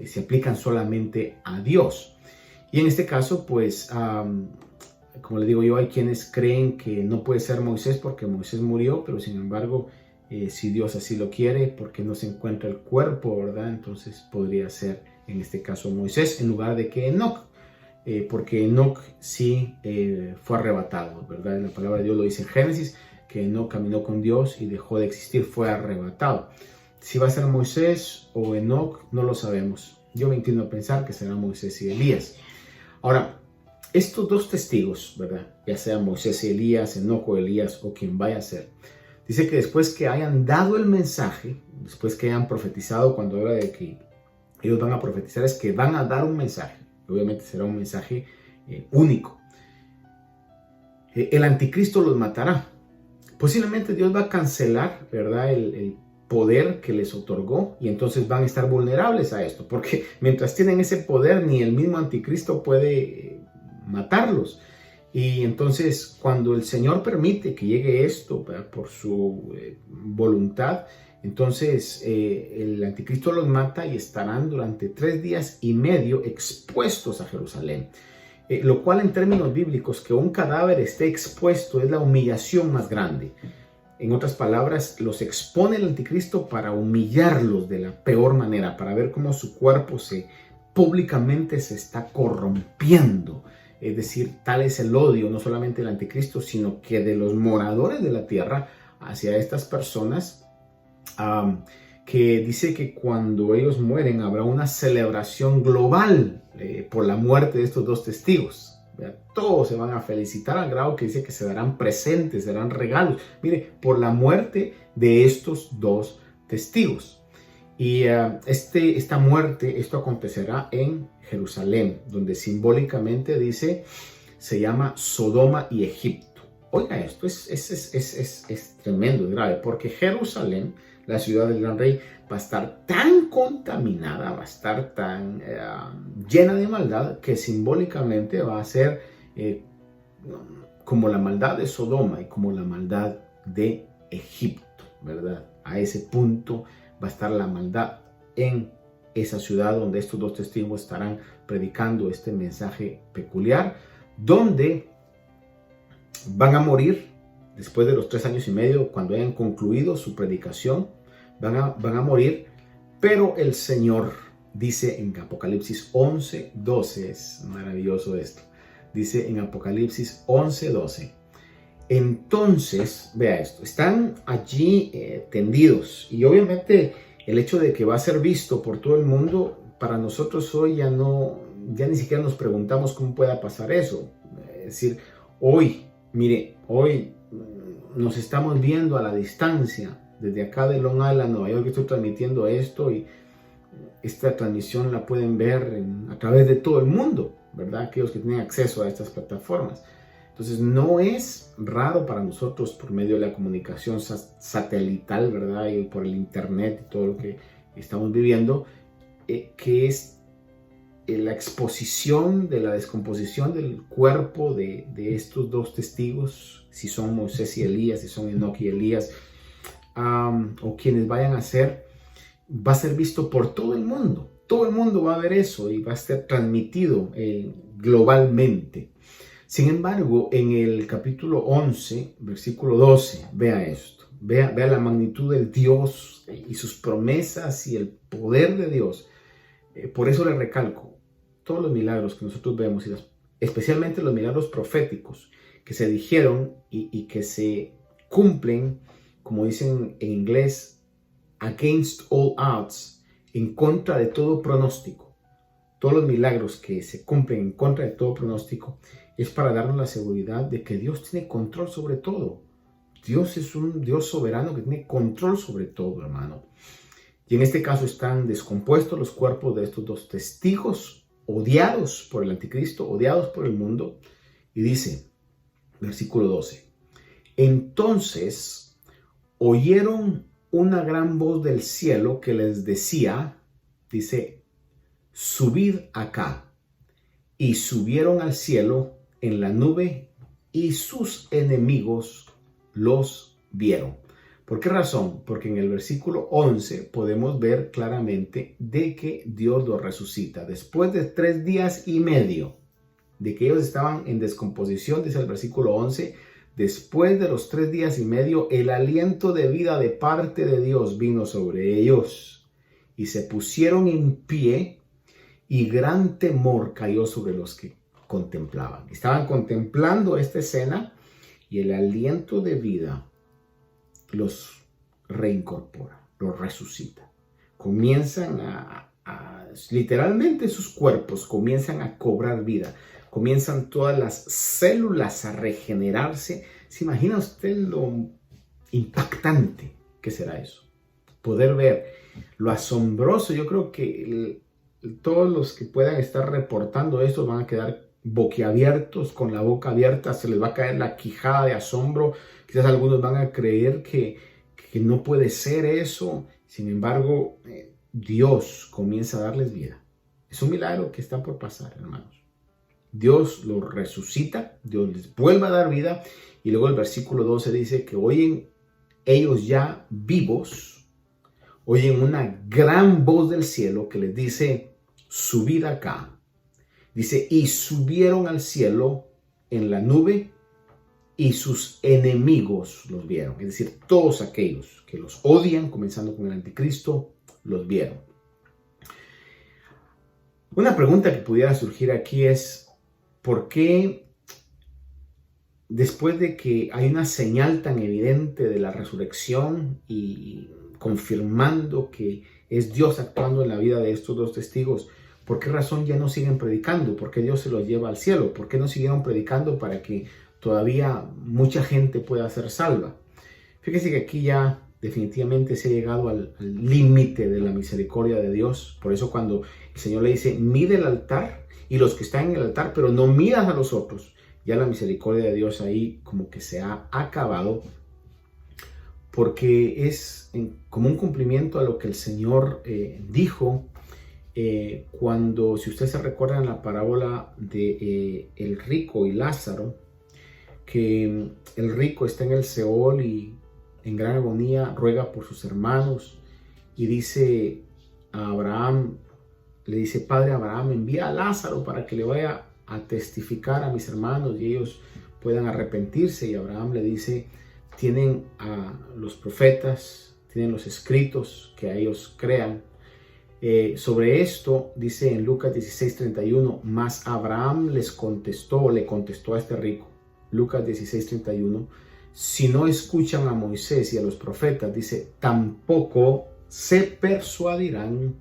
se aplican solamente a Dios. Y en este caso, pues, como le digo yo, hay quienes creen que no puede ser Moisés porque Moisés murió, pero sin embargo, si Dios así lo quiere, porque no se encuentra el cuerpo, ¿verdad? Entonces podría ser en este caso Moisés en lugar de que Enoc, porque Enoc sí fue arrebatado, ¿verdad? La palabra de Dios lo dice en Génesis, que Enoc caminó con Dios y dejó de existir, fue arrebatado. Si va a ser Moisés o Enoc, no lo sabemos. Yo me inclino a pensar que será Moisés y Elías. Ahora, estos dos testigos, ¿verdad? Ya sea Moisés y Elías, Enoc o Elías o quien vaya a ser, dice que después que hayan dado el mensaje, después que hayan profetizado, cuando habla de que ellos van a profetizar, es que van a dar un mensaje. Obviamente será un mensaje único. El anticristo los matará. Posiblemente Dios va a cancelar, ¿verdad?, el poder que les otorgó y entonces van a estar vulnerables a esto, porque mientras tienen ese poder ni el mismo anticristo puede matarlos. Y entonces cuando el Señor permite que llegue esto, ¿verdad?, por su voluntad, entonces el anticristo los mata y estarán durante 3 días y medio expuestos a Jerusalén. Lo cual en términos bíblicos, que un cadáver esté expuesto es la humillación más grande. En otras palabras, los expone el anticristo para humillarlos de la peor manera, para ver cómo su cuerpo públicamente se está corrompiendo. Es decir, tal es el odio, no solamente del anticristo, sino que de los moradores de la tierra hacia estas personas, que dice que cuando ellos mueren habrá una celebración global por la muerte de estos dos testigos. Todos se van a felicitar al grado que dice que se darán presentes, se darán regalos. Mire, por la muerte de estos dos testigos. Y esta muerte, esto acontecerá en Jerusalén, donde simbólicamente dice, se llama Sodoma y Egipto. Oiga, esto es tremendo, es grave, porque Jerusalén, la ciudad del gran rey, va a estar tan contaminada, va a estar tan llena de maldad, que simbólicamente va a ser como la maldad de Sodoma y como la maldad de Egipto, ¿verdad? A ese punto va a estar la maldad en esa ciudad donde estos dos testigos estarán predicando este mensaje peculiar, donde van a morir después de los 3 años y medio, cuando hayan concluido su predicación. Van a morir, pero el Señor dice en Apocalipsis 11:12, es maravilloso esto, dice en Apocalipsis 11:12, entonces, vea esto, están allí tendidos, y obviamente el hecho de que va a ser visto por todo el mundo, para nosotros hoy ya ni siquiera nos preguntamos cómo pueda pasar eso. Es decir, hoy nos estamos viendo a la distancia. Desde acá de Long Island, Nueva York, estoy transmitiendo esto y esta transmisión la pueden ver a través de todo el mundo, ¿verdad? Aquellos que tienen acceso a estas plataformas. Entonces no es raro para nosotros por medio de la comunicación satelital, ¿verdad? Y por el internet y todo lo que estamos viviendo, que es la exposición de la descomposición del cuerpo de estos dos testigos, si son Moisés y Elías, si son Enoc y Elías, o quienes vayan a ser, va a ser visto por todo el mundo. Todo el mundo va a ver eso y va a ser transmitido globalmente. Sin embargo, en el capítulo 11, versículo 12, vea esto. Vea la magnitud del Dios y sus promesas y el poder de Dios. Por eso le recalco, todos los milagros que nosotros vemos, especialmente los milagros proféticos que se dijeron y que se cumplen, como dicen en inglés, against all odds, en contra de todo pronóstico. Todos los milagros que se cumplen en contra de todo pronóstico es para darnos la seguridad de que Dios tiene control sobre todo. Dios es un Dios soberano que tiene control sobre todo, hermano. Y en este caso están descompuestos los cuerpos de estos dos testigos, odiados por el anticristo, odiados por el mundo. Y dice, versículo 12, entonces oyeron una gran voz del cielo que les decía, dice, subid acá. Y subieron al cielo en la nube y sus enemigos los vieron. ¿Por qué razón? Porque en el versículo 11 podemos ver claramente de que Dios los resucita. Después de 3 días y medio de que ellos estaban en descomposición, dice el versículo 11, después de los 3 días y medio, el aliento de vida de parte de Dios vino sobre ellos y se pusieron en pie y gran temor cayó sobre los que contemplaban. Estaban contemplando esta escena y el aliento de vida los reincorpora, los resucita. Comienzan literalmente sus cuerpos comienzan a cobrar vida. Comienzan todas las células a regenerarse. ¿Se imagina usted lo impactante que será eso? Poder ver lo asombroso. Yo creo que todos los que puedan estar reportando esto van a quedar boquiabiertos, con la boca abierta, se les va a caer la quijada de asombro. Quizás algunos van a creer que no puede ser eso. Sin embargo, Dios comienza a darles vida. Es un milagro que está por pasar, hermanos. Dios los resucita, Dios les vuelve a dar vida. Y luego el versículo 12 dice que oyen ellos ya vivos, oyen una gran voz del cielo que les dice, subid acá. Dice, y subieron al cielo en la nube y sus enemigos los vieron. Es decir, todos aquellos que los odian, comenzando con el anticristo, los vieron. Una pregunta que pudiera surgir aquí es, ¿por qué después de que hay una señal tan evidente de la resurrección y confirmando que es Dios actuando en la vida de estos dos testigos, ¿por qué razón ya no siguen predicando? ¿Por qué Dios se los lleva al cielo? ¿Por qué no siguieron predicando para que todavía mucha gente pueda ser salva? Fíjese que aquí ya definitivamente se ha llegado al límite de la misericordia de Dios. Por eso cuando el Señor le dice, mide el altar y los que están en el altar, pero no midas a los otros, ya la misericordia de Dios ahí como que se ha acabado, porque es como un cumplimiento a lo que el Señor dijo cuando, si ustedes se recuerdan la parábola de el rico y Lázaro, que el rico está en el Seol y en gran agonía ruega por sus hermanos y dice a Abraham, le dice, Padre Abraham, envía a Lázaro para que le vaya a testificar a mis hermanos y ellos puedan arrepentirse. Y Abraham le dice, tienen a los profetas, tienen los escritos, que a ellos crean. Sobre esto dice en Lucas 16:31, mas Abraham le contestó a este rico, Lucas 16:31, si no escuchan a Moisés y a los profetas, dice, tampoco se persuadirán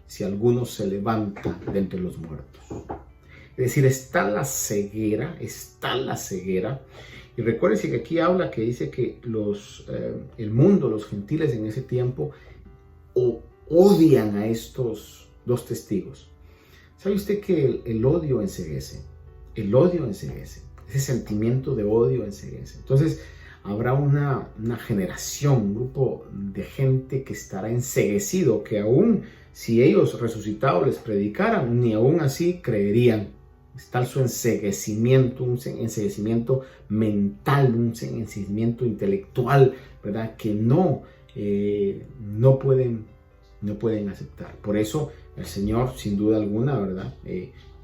si alguno se levanta de entre los muertos. Es decir, está la ceguera. Y recuérdense que aquí habla que dice que el mundo, los gentiles en ese tiempo, odian a estos dos testigos. ¿Sabe usted que el odio enceguece? El odio enceguece. Ese sentimiento de odio enceguece. Entonces, habrá una generación, un grupo de gente que estará enceguecido, que aún si ellos resucitados les predicaran, ni aún así creerían. Está su enceguecimiento, un enceguecimiento mental, un enceguecimiento intelectual, ¿verdad? Que no pueden aceptar. Por eso el Señor, sin duda alguna, ¿verdad?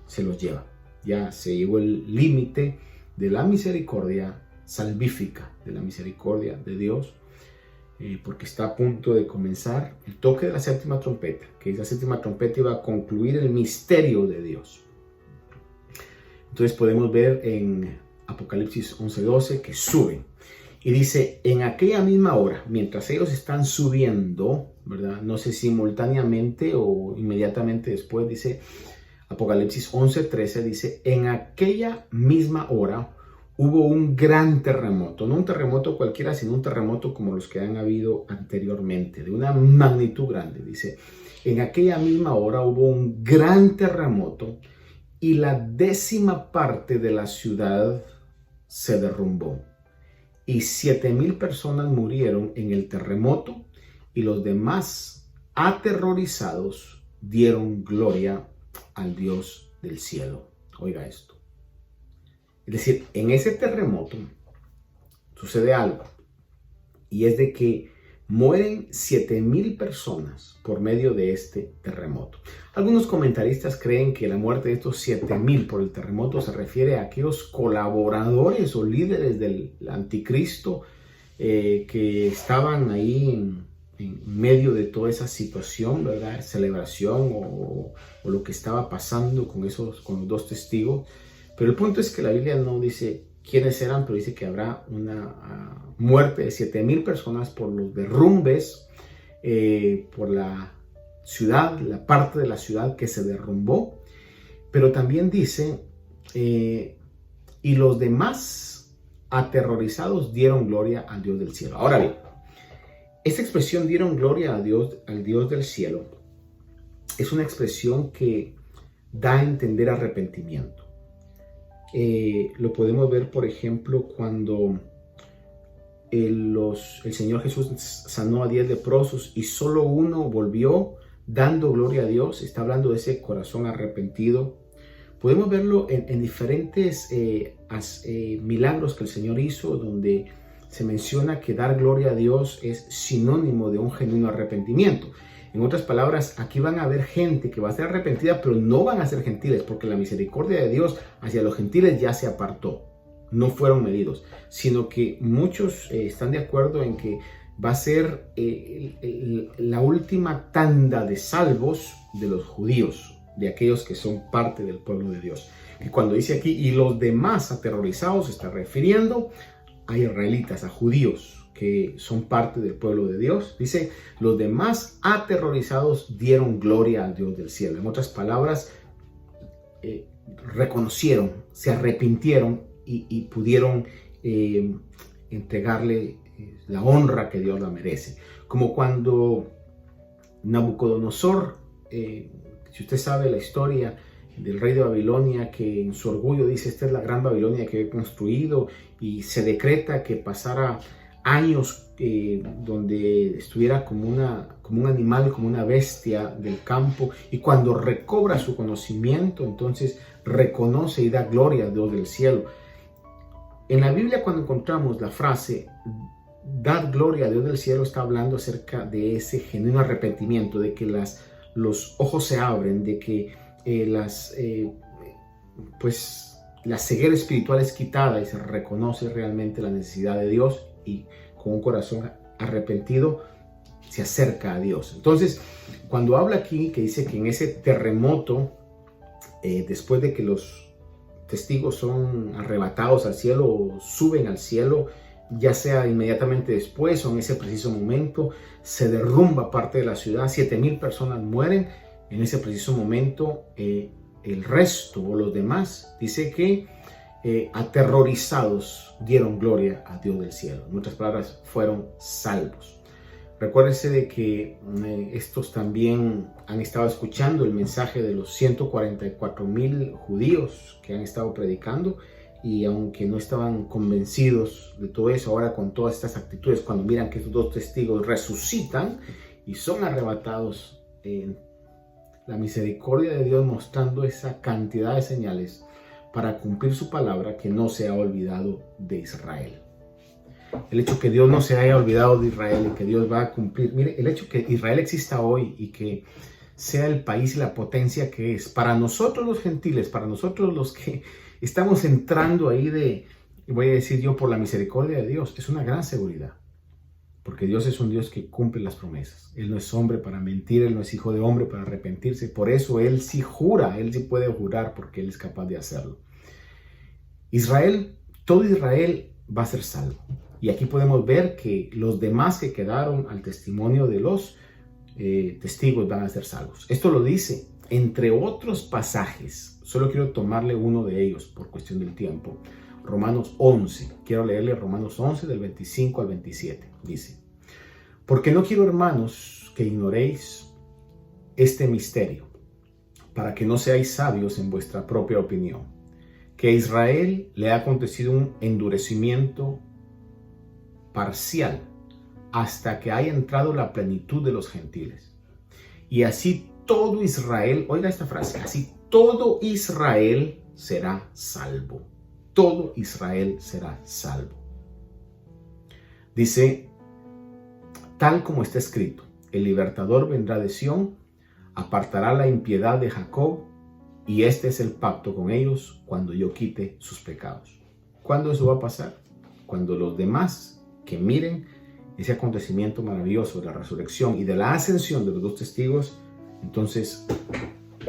Se los lleva. Ya se llegó el límite de la misericordia salvífica, de la misericordia de Dios. porque está a punto de comenzar el toque de la séptima trompeta, que esa séptima trompeta iba a concluir el misterio de Dios. Entonces podemos ver en Apocalipsis 11:12 que suben. Y dice, en aquella misma hora, mientras ellos están subiendo, ¿verdad? No sé si simultáneamente o inmediatamente después, dice Apocalipsis 11:13, dice, en aquella misma hora hubo un gran terremoto, no un terremoto cualquiera, sino un terremoto como los que han habido anteriormente, de una magnitud grande. Dice, en aquella misma hora hubo un gran terremoto y la 10ª parte de la ciudad se derrumbó. Y 7,000 personas murieron en el terremoto y los demás, aterrorizados, dieron gloria al Dios del cielo. Oiga esto. Es decir, en ese terremoto sucede algo, y es de que mueren 7,000 personas por medio de este terremoto. Algunos comentaristas creen que la muerte de estos 7,000 por el terremoto se refiere a aquellos colaboradores o líderes del anticristo que estaban ahí en medio de toda esa situación, ¿verdad? Celebración o lo que estaba pasando con los 2 testigos. Pero el punto es que la Biblia no dice quiénes eran, pero dice que habrá una muerte de 7,000 personas por los derrumbes, por la ciudad, la parte de la ciudad que se derrumbó. Pero también dice, y los demás aterrorizados dieron gloria al Dios del cielo. Ahora bien, esta expresión dieron gloria a Dios, al Dios del cielo, es una expresión que da a entender arrepentimiento. Lo podemos ver, por ejemplo, cuando el Señor Jesús sanó a 10 leprosos y solo uno volvió dando gloria a Dios. Está hablando de ese corazón arrepentido. Podemos verlo en diferentes milagros que el Señor hizo, donde se menciona que dar gloria a Dios es sinónimo de un genuino arrepentimiento. En otras palabras, aquí van a haber gente que va a ser arrepentida, pero no van a ser gentiles, porque la misericordia de Dios hacia los gentiles ya se apartó. No fueron medidos, sino que muchos están de acuerdo en que va a ser la última tanda de salvos de los judíos, de aquellos que son parte del pueblo de Dios. Y cuando dice aquí, y los demás aterrorizados, se está refiriendo a israelitas, a judíos que son parte del pueblo de Dios. Dice, los demás aterrorizados dieron gloria al Dios del cielo. En otras palabras, reconocieron, se arrepintieron y pudieron entregarle la honra que Dios la merece. Como cuando Nabucodonosor, si usted sabe la historia del rey de Babilonia, que en su orgullo dice, esta es la gran Babilonia que he construido, y se decreta que pasara años donde estuviera como un animal, como una bestia del campo, y cuando recobra su conocimiento, entonces reconoce y da gloria a Dios del cielo. En la Biblia, cuando encontramos la frase dar gloria a Dios del cielo, está hablando acerca de ese genuino arrepentimiento, de que los ojos se abren, de que la ceguera espiritual es quitada y se reconoce realmente la necesidad de Dios, y con un corazón arrepentido se acerca a Dios. Entonces, cuando habla aquí que dice que en ese terremoto, después de que los testigos son arrebatados al cielo o suben al cielo, ya sea inmediatamente después o en ese preciso momento, se derrumba parte de la ciudad, 7,000 personas mueren. En ese preciso momento, el resto o los demás, dice que aterrorizados dieron gloria a Dios del cielo. En otras palabras, fueron salvos. Recuérdese de que estos también han estado escuchando el mensaje de los 144,000 judíos que han estado predicando, y aunque no estaban convencidos de todo eso, ahora con todas estas actitudes, cuando miran que estos 2 testigos resucitan y son arrebatados, la misericordia de Dios mostrando esa cantidad de señales para cumplir su palabra, que no se ha olvidado de Israel. El hecho que Dios no se haya olvidado de Israel y que Dios va a cumplir. Mire, el hecho que Israel exista hoy y que sea el país y la potencia que es, para nosotros los gentiles, para nosotros los que estamos entrando ahí voy a decir yo, por la misericordia de Dios, es una gran seguridad. porque Dios es un Dios que cumple las promesas. Él no es hombre para mentir, Él no es hijo de hombre para arrepentirse. Por eso Él sí jura, Él sí puede jurar porque Él es capaz de hacerlo. Israel, todo Israel va a ser salvo. Y aquí podemos ver que los demás que quedaron al testimonio de los testigos van a ser salvos. Esto lo dice, entre otros pasajes. Solo quiero tomarle uno de ellos por cuestión del tiempo. Romanos 11. Quiero leerle Romanos 11 del 25 al 27. Dice: porque no quiero, hermanos, que ignoréis este misterio, para que no seáis sabios en vuestra propia opinión, que a Israel le ha acontecido un endurecimiento parcial hasta que haya entrado la plenitud de los gentiles. Y así todo Israel, oiga esta frase, así todo Israel será salvo. Todo Israel será salvo. Dice, tal como está escrito, el libertador vendrá de Sión, apartará la impiedad de Jacob, y este es el pacto con ellos cuando yo quite sus pecados. ¿Cuándo eso va a pasar? Cuando los demás que miren ese acontecimiento maravilloso de la resurrección y de la ascensión de los dos testigos, entonces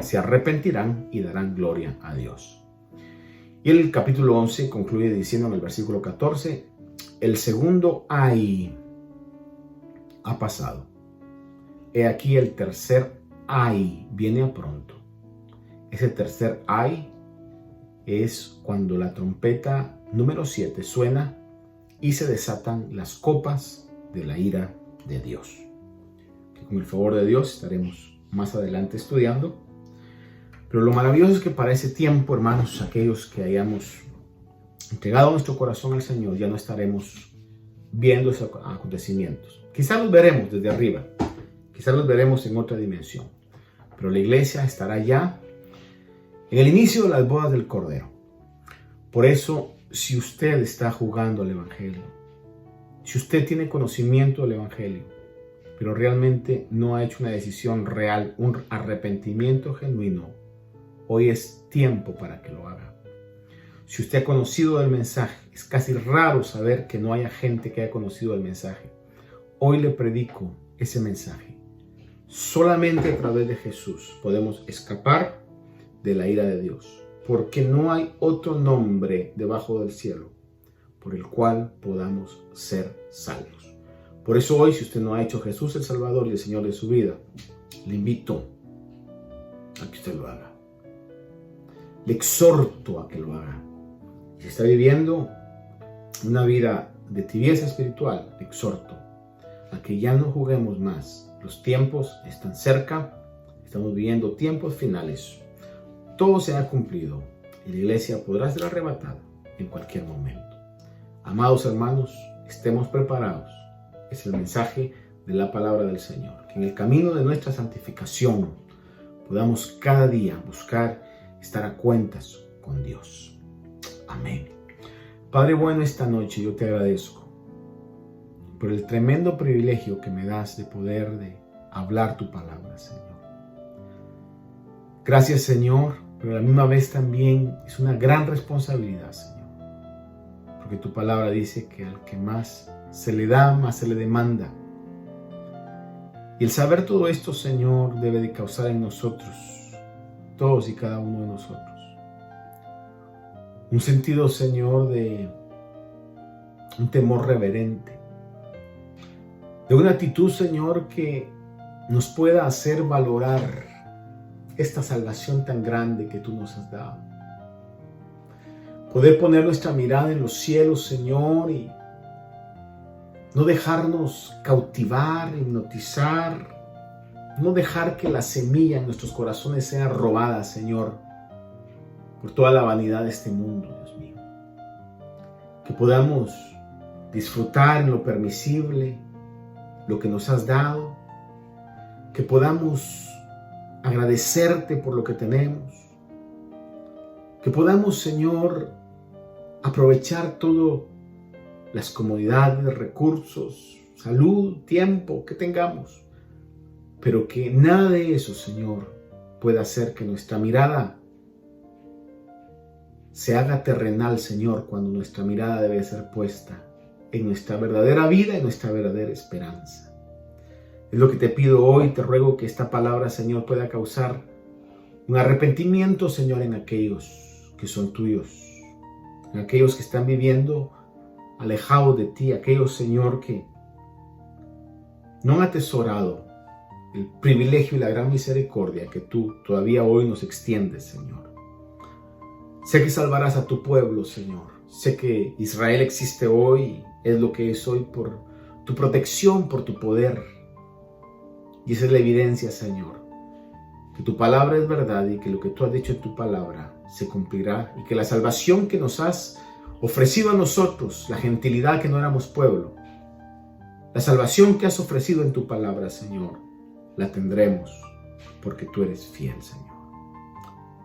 se arrepentirán y darán gloria a Dios. Y el capítulo 11 concluye diciendo en el versículo 14, el segundo ay ha pasado. He aquí el tercer ay viene a pronto. Ese tercer ay es cuando la trompeta número 7 suena y se desatan las copas de la ira de Dios. Que con el favor de Dios estaremos más adelante estudiando. Pero lo maravilloso es que para ese tiempo, hermanos, aquellos que hayamos entregado nuestro corazón al Señor, ya no estaremos viendo esos acontecimientos. Quizás los veremos desde arriba, quizás los veremos en otra dimensión, pero la iglesia estará ya en el inicio de las bodas del Cordero. Por eso, si usted está jugando al Evangelio, si usted tiene conocimiento del Evangelio, pero realmente no ha hecho una decisión real, un arrepentimiento genuino, hoy es tiempo para que lo haga. Si usted ha conocido el mensaje, es casi raro saber que no haya gente que haya conocido el mensaje. Hoy le predico ese mensaje. Solamente a través de Jesús podemos escapar de la ira de Dios, porque no hay otro nombre debajo del cielo por el cual podamos ser salvos. Por eso hoy, si usted no ha hecho Jesús el Salvador y el Señor de su vida, le invito a que usted lo haga. Le exhorto a que lo haga. Si está viviendo una vida de tibieza espiritual, le exhorto a que ya no juguemos más. Los tiempos están cerca, estamos viviendo tiempos finales. Todo se ha cumplido y la iglesia podrá ser arrebatada en cualquier momento. Amados hermanos, estemos preparados. Es el mensaje de la palabra del Señor. Que en el camino de nuestra santificación podamos cada día buscar estar a cuentas con Dios. Amén. Padre bueno, esta noche yo te agradezco por el tremendo privilegio que me das de poder hablar tu palabra, Señor. Gracias, Señor, pero a la misma vez también es una gran responsabilidad, Señor. Porque tu palabra dice que al que más se le da, más se le demanda. Y el saber todo esto, Señor, debe de causar en nosotros, todos y cada uno de nosotros, un sentido, Señor, de un temor reverente, de una actitud, Señor, que nos pueda hacer valorar esta salvación tan grande que tú nos has dado. Poder poner nuestra mirada en los cielos, Señor, y no dejarnos cautivar, hipnotizar, no dejar que la semilla en nuestros corazones sea robada, Señor, por toda la vanidad de este mundo, Dios mío. Que podamos disfrutar en lo permisible lo que nos has dado, que podamos agradecerte por lo que tenemos, que podamos, Señor, aprovechar todas las comodidades, recursos, salud, tiempo que tengamos, pero que nada de eso, Señor, pueda hacer que nuestra mirada se haga terrenal, Señor, cuando nuestra mirada debe ser puesta en nuestra verdadera vida, en nuestra verdadera esperanza. Es lo que te pido hoy. Te ruego que esta palabra, Señor, pueda causar un arrepentimiento, Señor, en aquellos que son tuyos, en aquellos que están viviendo alejados de ti, aquellos, Señor, que no han atesorado el privilegio y la gran misericordia que tú todavía hoy nos extiendes, Señor. Sé que salvarás a tu pueblo, Señor. Sé que Israel existe hoy, es lo que es hoy por tu protección, por tu poder. Y esa es la evidencia, Señor, que tu palabra es verdad y que lo que tú has dicho en tu palabra se cumplirá, y que la salvación que nos has ofrecido a nosotros, la gentilidad que no éramos pueblo, la salvación que has ofrecido en tu palabra, Señor, la tendremos porque tú eres fiel, Señor.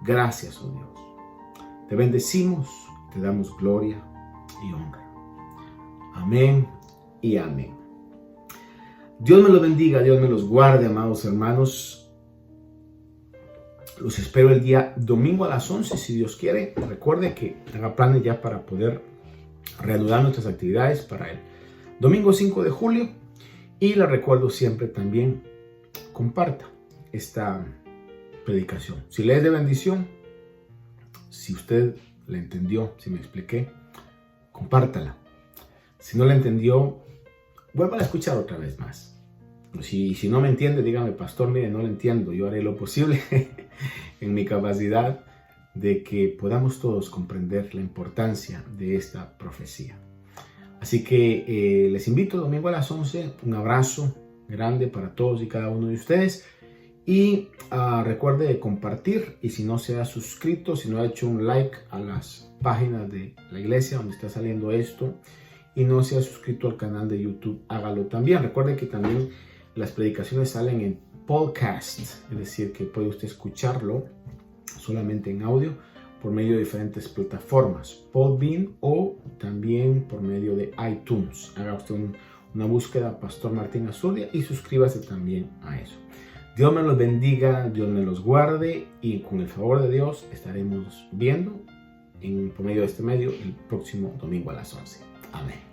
Gracias, oh Dios. Te bendecimos, te damos gloria y honra. Amén y amén. Dios me los bendiga, Dios me los guarde, amados hermanos. Los espero el día domingo a las 11, si Dios quiere. Recuerde que haga planes ya para poder reanudar nuestras actividades para el domingo 5 de julio. Y le recuerdo siempre también, comparta esta predicación. Si le es de bendición, si usted la entendió, si me expliqué, compártala. Si no la entendió, vuelva a escuchar otra vez más. Si no me entiende, dígame, pastor, mire, no lo entiendo. Yo haré lo posible en mi capacidad de que podamos todos comprender la importancia de esta profecía. Así que les invito domingo a las 11. Un abrazo grande para todos y cada uno de ustedes. Y recuerde de compartir. Y si no se ha suscrito, si no ha hecho un like a las páginas de la iglesia donde está saliendo esto, y no se ha suscrito al canal de YouTube, hágalo también. Recuerde que también las predicaciones salen en podcast, es decir, que puede usted escucharlo solamente en audio por medio de diferentes plataformas, Podbean, o también por medio de iTunes. Haga usted una búsqueda, Pastor Martín Azurdia, y suscríbase también a eso. Dios me los bendiga, Dios me los guarde, y con el favor de Dios estaremos viendo por medio de este medio el próximo domingo a las 11. Amén.